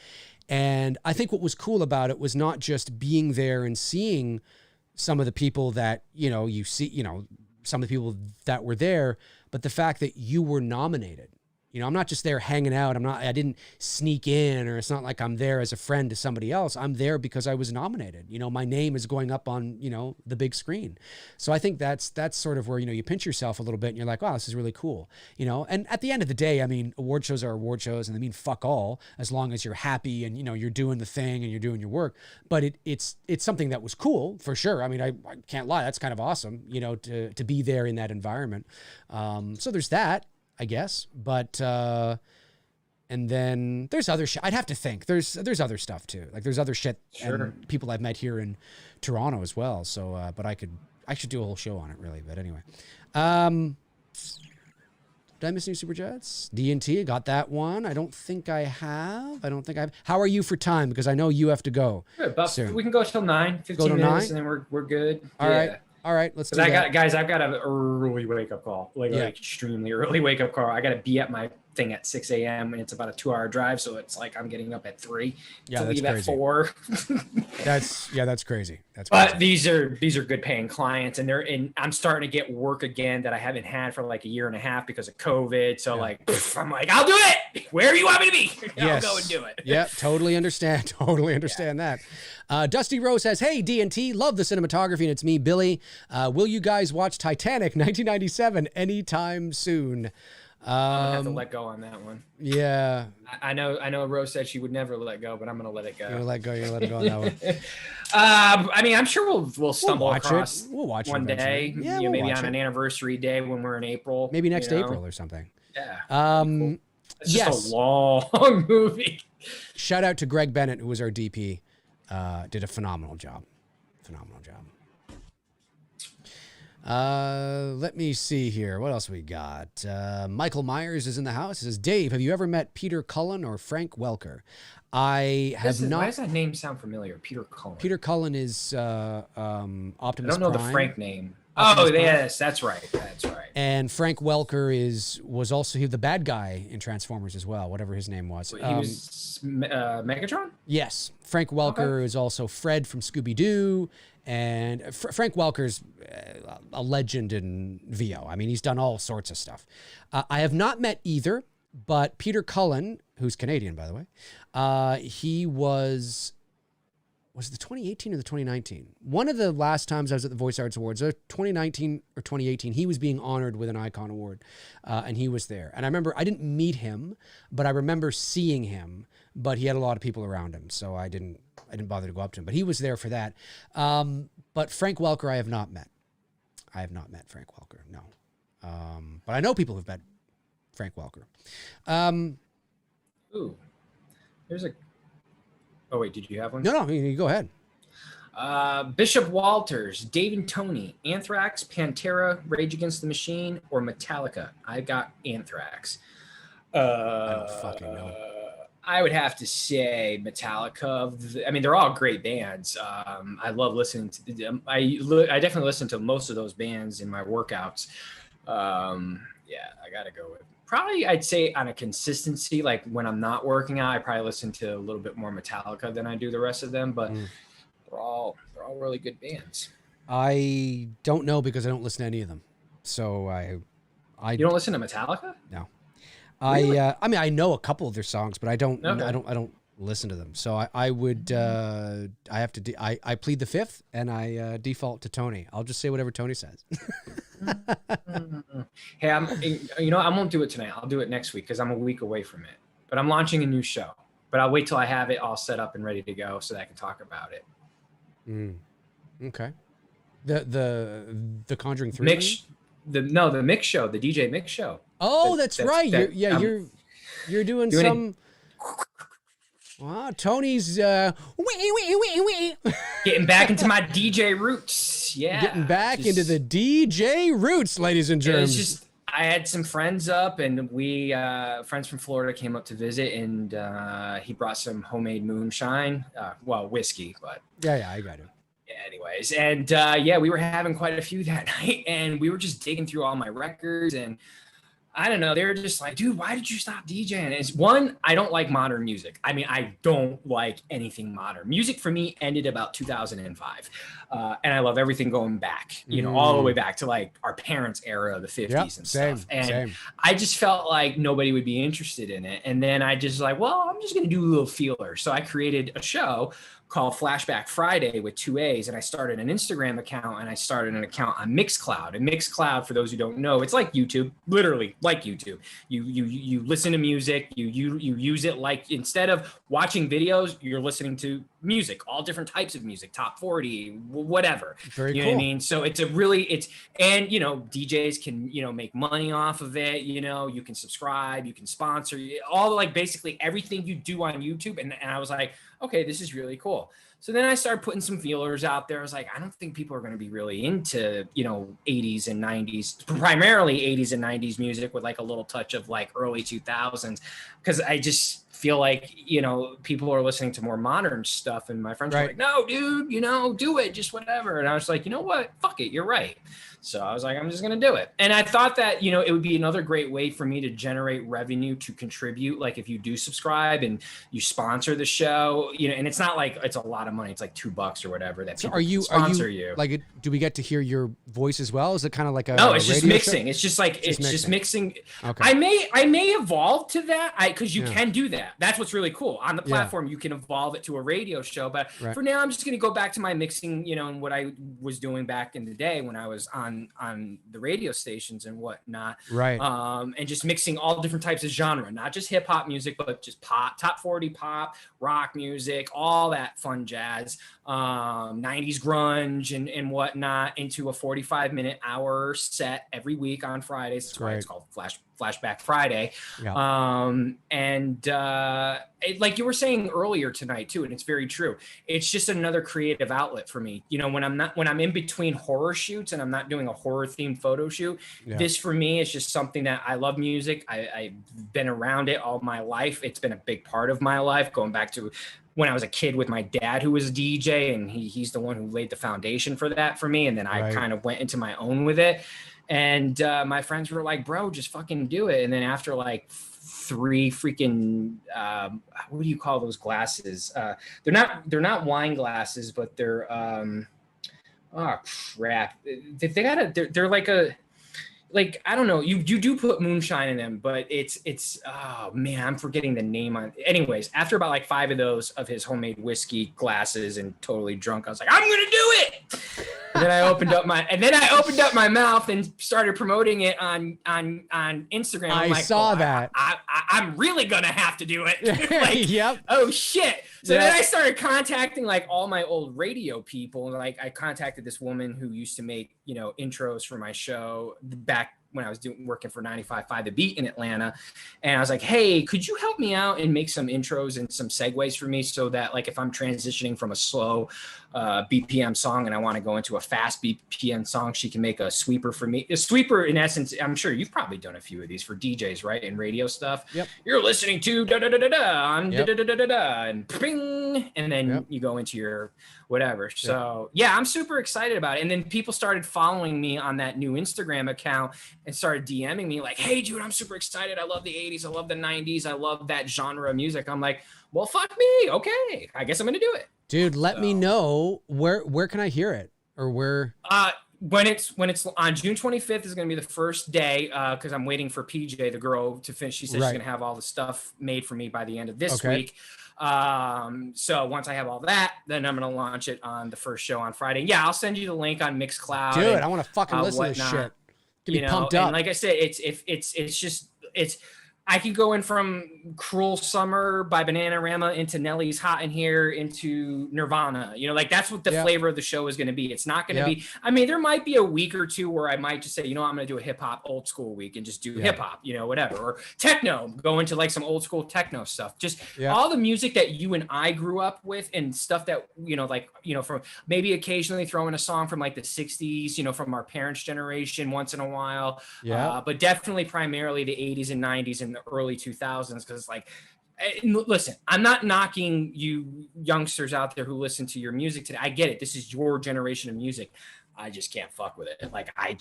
And I think what was cool about it was not just being there and seeing some of the people that, you know, you see, you know, some of the people that were there, but the fact that you were nominated. You know, I'm not just there hanging out. I didn't sneak in, or it's not like I'm there as a friend to somebody else. I'm there because I was nominated. You know, my name is going up on, you know, the big screen. So I think that's sort of where, you know, you pinch yourself a little bit and you're like, wow, this is really cool. You know, and at the end of the day, I mean, award shows are award shows and they mean fuck all, as long as you're happy and, you know, you're doing the thing and you're doing your work. But it's something that was cool for sure. I mean, I can't lie. That's kind of awesome, you know, to be there in that environment. So there's that, I guess, but, and then there's other shit. I'd have to think there's other stuff too. Like there's other shit and people I've met here in Toronto as well. So, but I should do a whole show on it really. But anyway, did I miss any Super Chats? D&T, got that one. I don't think I have. How are you for time? Because I know you have to go. Good, we can go till 9, 15 minutes, 9? And then we're good. All right, let's do that. I've got an early wake-up call, like extremely early wake-up call. I got to be at my thing at 6 a.m. and it's about a 2-hour drive, so it's like I'm getting up at 3 to leave at 4. That's crazy. But these are good paying clients, and I'm starting to get work again that I haven't had for like a year and a half because of COVID. So I'm like, I'll do it wherever you want me to be. I'll go and do it. Yeah, totally understand. That. Dusty Rose says, hey, D&T, love the cinematography, and it's me, Billy. Will you guys watch Titanic 1997 anytime soon? I'm gonna have to let go on that one. Yeah. I know Rose said she would never let go, but I'm gonna let it go. You're gonna let it go on that one. I mean, I'm sure we'll stumble across We'll watch one it day. Yeah, maybe on an anniversary day when we're in April. Maybe next April or something. Yeah. Cool. It's just a long movie. Shout out to Greg Bennett, who was our DP. Did a phenomenal job. Let me see here. What else we got? Michael Myers is in the house. He says, Dave, have you ever met Peter Cullen or Frank Welker? I have not. Why does that name sound familiar? Peter Cullen. Peter Cullen is Optimus Prime. I don't know the Frank name. Optimus Prime. Yes, that's right. And Frank Welker was also the bad guy in Transformers as well, whatever his name was. He was Megatron? Yes. Frank Welker is also Fred from Scooby-Doo. And Frank Welker's a legend in VO. I mean, he's done all sorts of stuff. I have not met either, but Peter Cullen, who's Canadian, by the way, he was it the 2018 or the 2019? One of the last times I was at the Voice Arts Awards, 2019 or 2018, he was being honored with an Icon Award, and he was there. And I remember, I didn't meet him, but I remember seeing him, but he had a lot of people around him, so I didn't bother to go up to him, but he was there for that. But Frank Welker, I have not met. I have not met Frank Welker, no. But I know people who've met Frank Welker. Ooh, there's a... Oh, wait, did you have one? No, you go ahead. Bishop Walters, Dave and Tony, Anthrax, Pantera, Rage Against the Machine, or Metallica? I got Anthrax. I don't fucking know. I would have to say Metallica. I mean, they're all great bands. I love listening to them. I definitely listen to most of those bands in my workouts. Yeah, I gotta go with probably. I'd say on a consistency, like when I'm not working out, I probably listen to a little bit more Metallica than I do the rest of them. But they're all really good bands. I don't know because I don't listen to any of them. So You don't listen to Metallica? No. Really? I mean, I know a couple of their songs, but I don't. Okay. I don't listen to them. So I would. I have to. I plead the fifth, and I default to Tony. I'll just say whatever Tony says. Hey, I won't do it tonight. I'll do it next week because I'm a week away from it. But I'm launching a new show. But I'll wait till I have it all set up and ready to go so that I can talk about it. Okay. The Conjuring 3. The Mix Show, the DJ Mix Show. Oh, that's right. You're doing some. Wow, Tony's Getting back into my DJ roots. Yeah. Getting back into the DJ roots, ladies and germs. It's just I had some friends up, and we friends from Florida came up to visit, and he brought some homemade moonshine, whiskey, but yeah, I got it. Anyways, and we were having quite a few that night, and we were just digging through all my records, and I don't know, they were just like, dude, why did you stop DJing? It's one, I don't like modern music. I mean, I don't like anything modern. Music for me ended about 2005, and I love everything going back, all the way back to like our parents' era of the 50s and stuff. And I just felt like nobody would be interested in it. And then I just like, well, I'm just gonna do a little feeler. So I created a show called Flashback Friday with 2 A's, and I started an Instagram account, and I started an account on Mixcloud. And Mixcloud, for those who don't know, it's like YouTube, literally like YouTube. You listen to music, you use it like, instead of watching videos, you're listening to music, all different types of music, top 40, whatever. Very you cool. know what I mean? So and DJs can, make money off of it. You can subscribe, you can sponsor, all like basically everything you do on YouTube. And I was like, okay, this is really cool. So then I started putting some feelers out there. I was like, I don't think people are going to be really into, 80s and 90s, primarily 80s and 90s music with like a little touch of like early 2000s. Because I just feel like, people are listening to more modern stuff. And my friends were like, no, dude, do it, just whatever. And I was like, you know what? Fuck it. You're right. So I was like, I'm just going to do it. And I thought that, it would be another great way for me to generate revenue to contribute. Like if you do subscribe and you sponsor the show, and it's not like it's a lot of money. It's like $2 or whatever that people sponsor you. Like, do we get to hear your voice as well? Is it kind of like No, it's just mixing. Show? It's just like, just mixing. Okay. I may evolve to that. Cause you can do that. That's what's really cool on the platform. You can evolve it to a radio show, but for now I'm just going to go back to my mixing, and what I was doing back in the day when I was on the radio stations and whatnot. Right. And just mixing all different types of genre, not just hip hop music, but just pop, top 40 pop, rock music, all that fun jazz, 90s grunge and whatnot into a 45-minute hour set every week on Fridays. That's why it's called Flashback Friday. Yeah. Like you were saying earlier tonight too, and it's very true. It's just another creative outlet for me. When I'm in between horror shoots and I'm not doing a horror themed photo shoot, this for me is just something that I love music. I've been around it all my life. It's been a big part of my life, going back to when I was a kid with my dad, who was a DJ, and he's the one who laid the foundation for that for me. And then I kind of went into my own with it. And my friends were like, bro, just fucking do it. And then after like 3 freaking, what do you call those glasses? They're not wine glasses, but they're, oh crap. They're like I don't know, you do put moonshine in them, but it's oh man, I'm forgetting the name on it. Anyways, after about like 5 of those of his homemade whiskey glasses and totally drunk, I was like, I'm gonna do it. And then I opened up my mouth and started promoting it on Instagram. I saw that. I'm really gonna have to do it. Yep. Oh shit. So then I started contacting like all my old radio people, and like I contacted this woman who used to make intros for my show back when I was working for 95.5 The Beat in Atlanta. And I was like, hey, could you help me out and make some intros and some segues for me so that like if I'm transitioning from a slow BPM song and I want to go into a fast BPM song, she can make a sweeper for me. A sweeper, in essence, I'm sure you've probably done a few of these for DJs, right? And radio stuff. Yep. You're listening to da da da da da on Yep. da da da da da and bing, and then Yep. you go into your whatever. So yeah, I'm super excited about it. And then people started following me on that new Instagram account and started DMing me like, hey dude, I'm super excited. I love the 80s. I love the 90s. I love that genre of music. I'm like, well, fuck me. Okay. I guess I'm going to do it. Dude, let me know where can I hear it or where? When it's on June 25th is going to be the first day because I'm waiting for PJ, the girl, to finish. She said she's going to have all the stuff made for me by the end of this week. So once I have all that, then I'm going to launch it on the first show on Friday. Yeah, I'll send you the link on Mixcloud. Dude, I want to fucking listen to this shit. Get me pumped up. And like I said, it's I could go in from Cruel Summer by Bananarama into Nelly's Hot in Here into Nirvana. You know, like that's what the flavor of the show is going to be. It's not going to be, I mean, there might be a week or two where I might just say, you know, I'm going to do a hip hop old school week and just do hip hop, you know, whatever, or techno, go into like some old school techno stuff. Just all the music that you and I grew up with and stuff that, you know, like, you know, from maybe occasionally throw in a song from like the 60s, you know, from our parents' generation once in a while. But definitely primarily the 80s and 90s and the early 2000s, because like, listen, I'm not knocking you youngsters out there who listen to your music today. I get it. This is your generation of music. I just can't fuck with it. Like I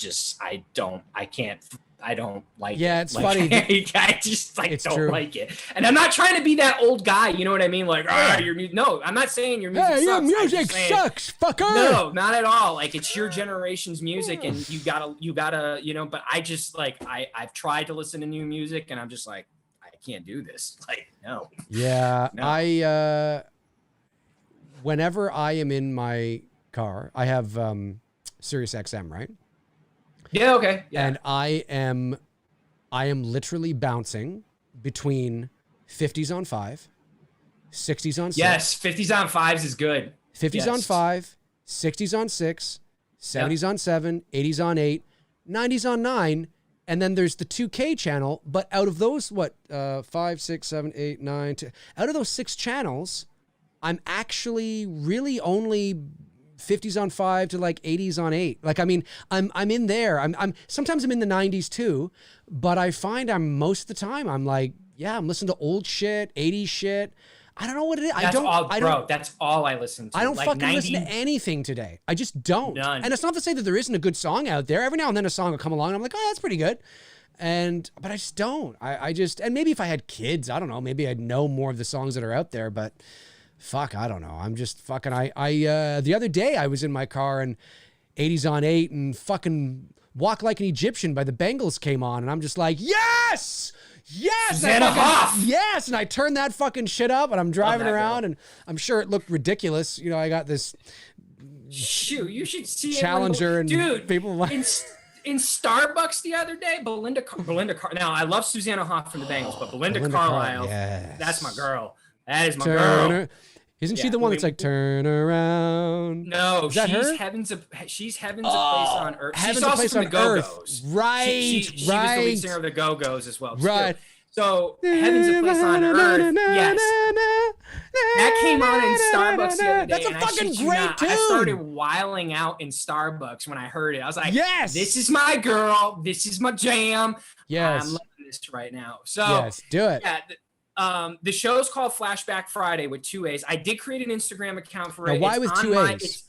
don't like it. Yeah, it's like, funny. I just like it's don't true. like it. And I'm not trying to be that old guy, you know what I mean? Like, your music. No, I'm not saying your music sucks. Your I'm music just saying, sucks, fucker. No, not at all. Like it's your generation's music and you gotta, you know, but I just like, I've tried to listen to new music and I'm just like, I can't do this. Like, no. Yeah. No. Whenever I am in my car, I have Sirius XM, right? Yeah, okay. Yeah. And I am literally bouncing between 50s on 5, 60s on 6. Yes, 50s on 5s is good. 50s on 5, 60s on 6, 70s on 7, 80s on 8, 90s on 9, and then there's the 2K channel. But out of those, 5, 6, 7, 8, 9, 10, out of those 6 channels, I'm actually really only 50s on 5 to like 80s on 8. Like, I mean, I'm in there. I'm sometimes I'm in the 90s too, but I find I'm most of the time I'm like, yeah, I'm listening to old shit, 80s shit. I don't know what it is. That's all I listen to. I don't like fucking listen to anything today. I just don't. None. And it's not to say that there isn't a good song out there. Every now and then a song will come along and I'm like, oh, that's pretty good. But I just don't. I just, and maybe if I had kids, I don't know, maybe I'd know more of the songs that are out there, but fuck, I don't know. I'm just fucking, the other day I was in my car and 80s on 8 and fucking Walk Like an Egyptian by the Bengals came on and I'm just like, yes! Yes! Susanna Hoff! Yes! And I turned that fucking shit up and I'm driving around girl. and I'm sure it looked ridiculous. You know, I got this Shoot, you should see Challenger and dude, people like in Starbucks the other day, Belinda now I love Susanna Hoff from the Bengals, but Belinda Carlisle, that's my girl. That is my girl. Isn't she the one that's like turn around? No, is that she's her? Heaven's a Place on Earth. Heaven's She's a also Place from on the Go-Go's. Right, she was the lead singer of the Go-Go's as well. Right. So Heaven's a Place on Earth. Yes. That came on in Starbucks the other day. That's a fucking great tune. I started wiling out in Starbucks when I heard it. I was like, yes, this is my girl. This is my jam. Yes. I'm loving this right now. So yes, do it. Yeah. The show's called Flashback Friday with 2 A's. I did create an Instagram account for now, it. why with 2 A's?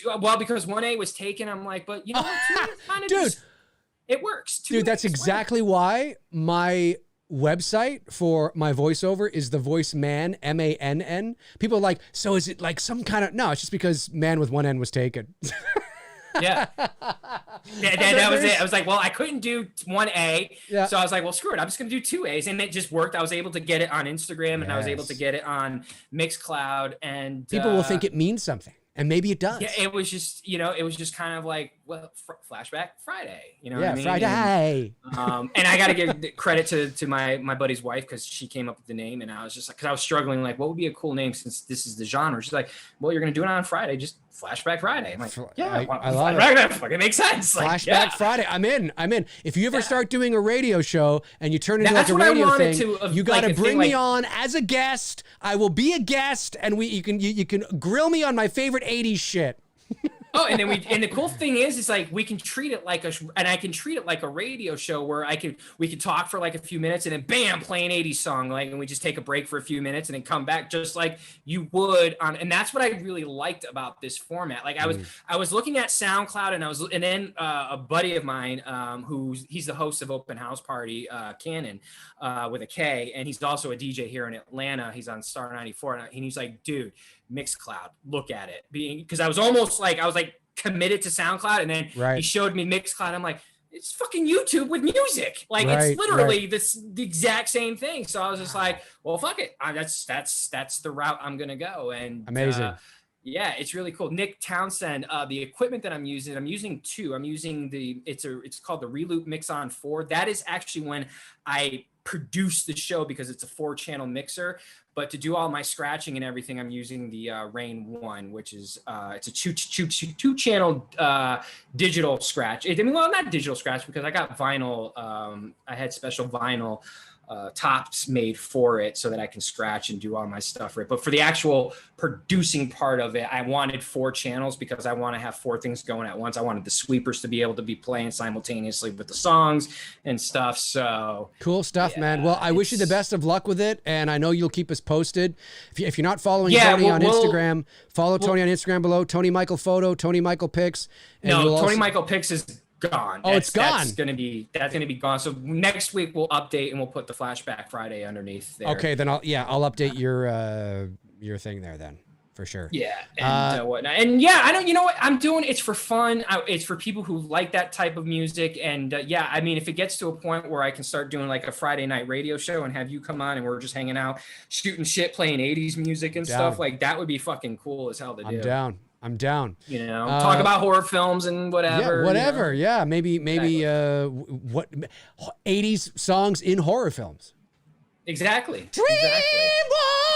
Well, because 1 A was taken. I'm like, but you know what? 2 A's kind of dude, it works. Dude, that's exactly why my website for my voiceover is the VoiceMann, MANN. People are like, so is it like some kind of, no, it's just because man with 1 N was taken. Yeah. That was it. I was like, well, I couldn't do 1A. Yeah. So I was like, well, screw it. I'm just going to do 2 A's. And it just worked. I was able to get it on Instagram and I was able to get it on Mixcloud. And people will think it means something. And maybe it does. Yeah, it was just, it was just kind of like, well, Flashback Friday, what I mean? Friday. And I got to give credit to my buddy's wife because she came up with the name, and I was just like, because I was struggling, like, what would be a cool name since this is the genre? She's like, well, you're gonna do it on Friday, just Flashback Friday. I'm like, yeah, I love it. That fucking makes sense. Like, Flashback Friday. I'm in. If you ever start doing a radio show and you turn into That's like a what I radio wanted thing, to, you got to like, a bring thing me like- on as a guest. I will be a guest, and you can grill me on my favorite 80s shit. Oh, and the cool thing is like we can treat it like I can treat it like a radio show where we can talk for like a few minutes and then bam, play an 80s song, like, and we just take a break for a few minutes and then come back just like you would on. And that's what I really liked about this format. Like I was looking at SoundCloud and then a buddy of mine he's the host of Open House Party, Cannon, with a K, and he's also a DJ here in Atlanta. He's on Star 94, and he's like, dude, Mixcloud, look at it. Because I was committed to SoundCloud, and then he showed me Mixcloud. I'm like, it's fucking YouTube with music. Like it's literally the exact same thing. So I was just like, well, fuck it. That's the route I'm gonna go. And amazing. Yeah, it's really cool. Nick Townsend, the equipment that I'm using two. I'm using it's called the Reloop Mixon 4. That is actually when I produce the show because it's a 4-channel mixer. But to do all my scratching and everything, I'm using the Rain 1, which is it's a two-channel digital scratch. Not digital scratch because I got vinyl. I had special vinyl tops made for it so that I can scratch and do all my stuff right. But for the actual producing part of it, I wanted 4 channels because I want to have 4 things going at once. I wanted the sweepers to be able to be playing simultaneously with the songs and stuff. So cool stuff, man. Well, I wish you the best of luck with it, and I know you'll keep us posted. If you're not following Tony on Instagram, follow Tony on Instagram below. Tony Michael Photo, Tony Michael Pics. Tony Michael Pics is gone. It's gone. That's gonna be gone. So next week we'll update and we'll put the Flashback Friday underneath there. Okay, then I'll update your thing there then for sure. Yeah, and whatnot. And yeah, I don't. You know what I'm doing? It's for fun. It's for people who like that type of music. And yeah, I mean, if it gets to a point where I can start doing like a Friday night radio show and have you come on and we're just hanging out, shooting shit, playing 80s music and stuff, like that would be fucking cool as hell to do. I'm down. You know, talk about horror films and whatever. Yeah, whatever. You know? Yeah, maybe what 80s songs in horror films. Exactly.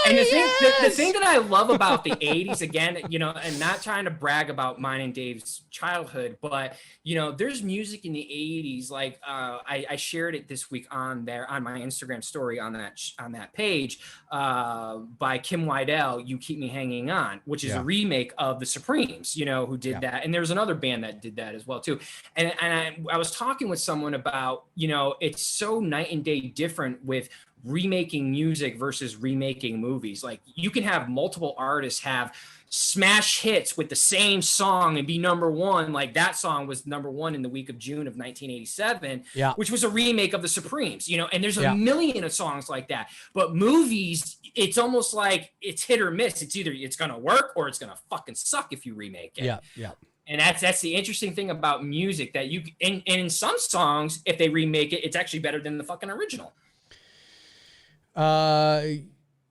And the thing that I love about the 80s, again, you know, and not trying to brag about mine and Dave's childhood, but, you know, there's music in the 80s. Like I shared it this week on my Instagram story on that page by Kim Wydell, You Keep Me Hanging On, which is a remake of the Supremes, you know, who did that. And there's another band that did that as well, too. And I was talking with someone about, you know, it's so night and day different with remaking music versus remaking movies. Like you can have multiple artists have smash hits with the same song and be number one. Like that song was number one in the week of June of 1987, which was a remake of the Supremes, you know, and there's a million of songs like that. But movies, it's almost like it's hit or miss. It's either it's going to work or it's going to fucking suck if you remake it. Yeah. And that's the interesting thing about music, that you and in some songs, if they remake it, it's actually better than the fucking original.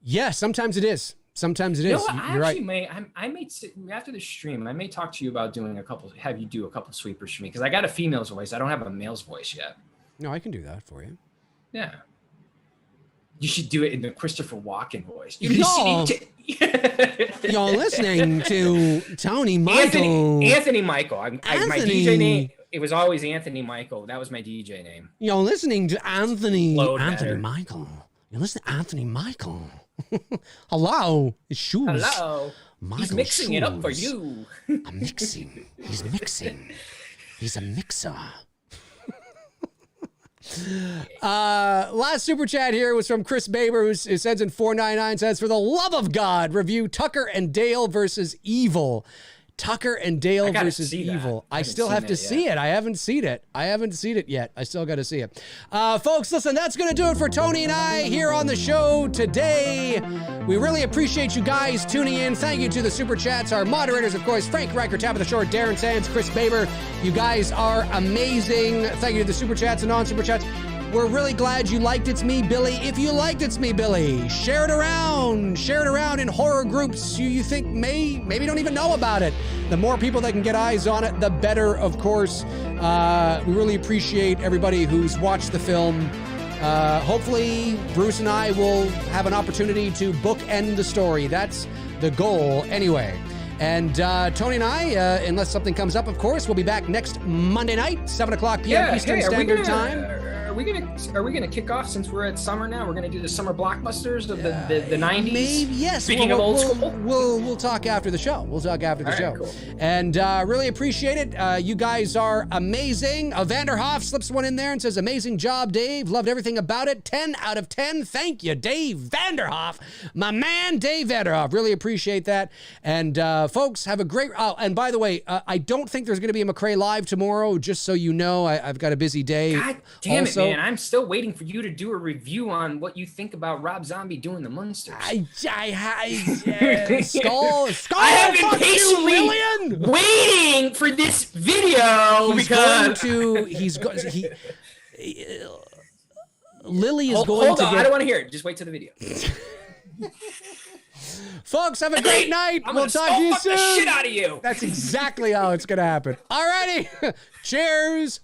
Yeah, sometimes it is. Sometimes it is. You're right. I may after the stream, I may talk to you about have you do a couple sweepers for me, because I got a female's voice. I don't have a male's voice yet. No, I can do that for you. Yeah. You should do it in the Christopher Walken voice. You're listening to Tony Michael. Anthony Michael. My DJ name. It was always Anthony Michael. That was my DJ name. You're listening to Anthony better. Michael. You're listening to Anthony Michael. Hello. It's Shoes. Hello. Michael He's mixing Shoes. it up for you. I'm mixing. He's mixing. He's a mixer. Last super chat here was from Chris Baber, who sends in 499, says, for the love of God, review Tucker and Dale versus Evil. Tucker and Dale versus Evil. I still have to see it. I haven't seen it. Yet. I still got to see it. Folks, listen, that's going to do it for Tony and I here on the show today. We really appreciate you guys tuning in. Thank you to the super chats. Our moderators, of course, Frank Riker, Top of the Shore, Darren Sands, Chris Baber. You guys are amazing. Thank you to the super chats and non-super chats. We're really glad you liked It's Me, Billy. If you liked It's Me, Billy, share it around. Share it around in horror groups you think maybe don't even know about it. The more people that can get eyes on it, the better, of course. We really appreciate everybody who's watched the film. Hopefully, Bruce and I will have an opportunity to bookend the story. That's the goal. Anyway, And Tony and I, unless something comes up, of course, we'll be back next Monday night, 7 o'clock p.m. Eastern Standard Time. Are we gonna kick off since we're at summer now? We're gonna do the summer blockbusters of the 90s. Maybe, yes. Speaking of old school, we'll talk after the show. We'll talk after the show. Cool. And really appreciate it. You guys are amazing. Vanderhoff slips one in there and says, "Amazing job, Dave. Loved everything about it. 10 out of 10. Thank you, Dave Vanderhoff, my man, Dave Vanderhoff. Really appreciate that. And folks, have a great. Oh, and by the way, I don't think there's going to be a McRae live tomorrow. Just so you know, I've got a busy day. God damn also, it, man! I'm still waiting for you to do a review on what you think about Rob Zombie doing the Munsters. Skull. I have been patiently waiting for this video because Lily is going hold to on, get. I don't want to hear it. Just wait till the video. Folks, have a great night. We'll talk to you soon. The shit out of you. That's exactly how it's going to happen. All righty. Cheers.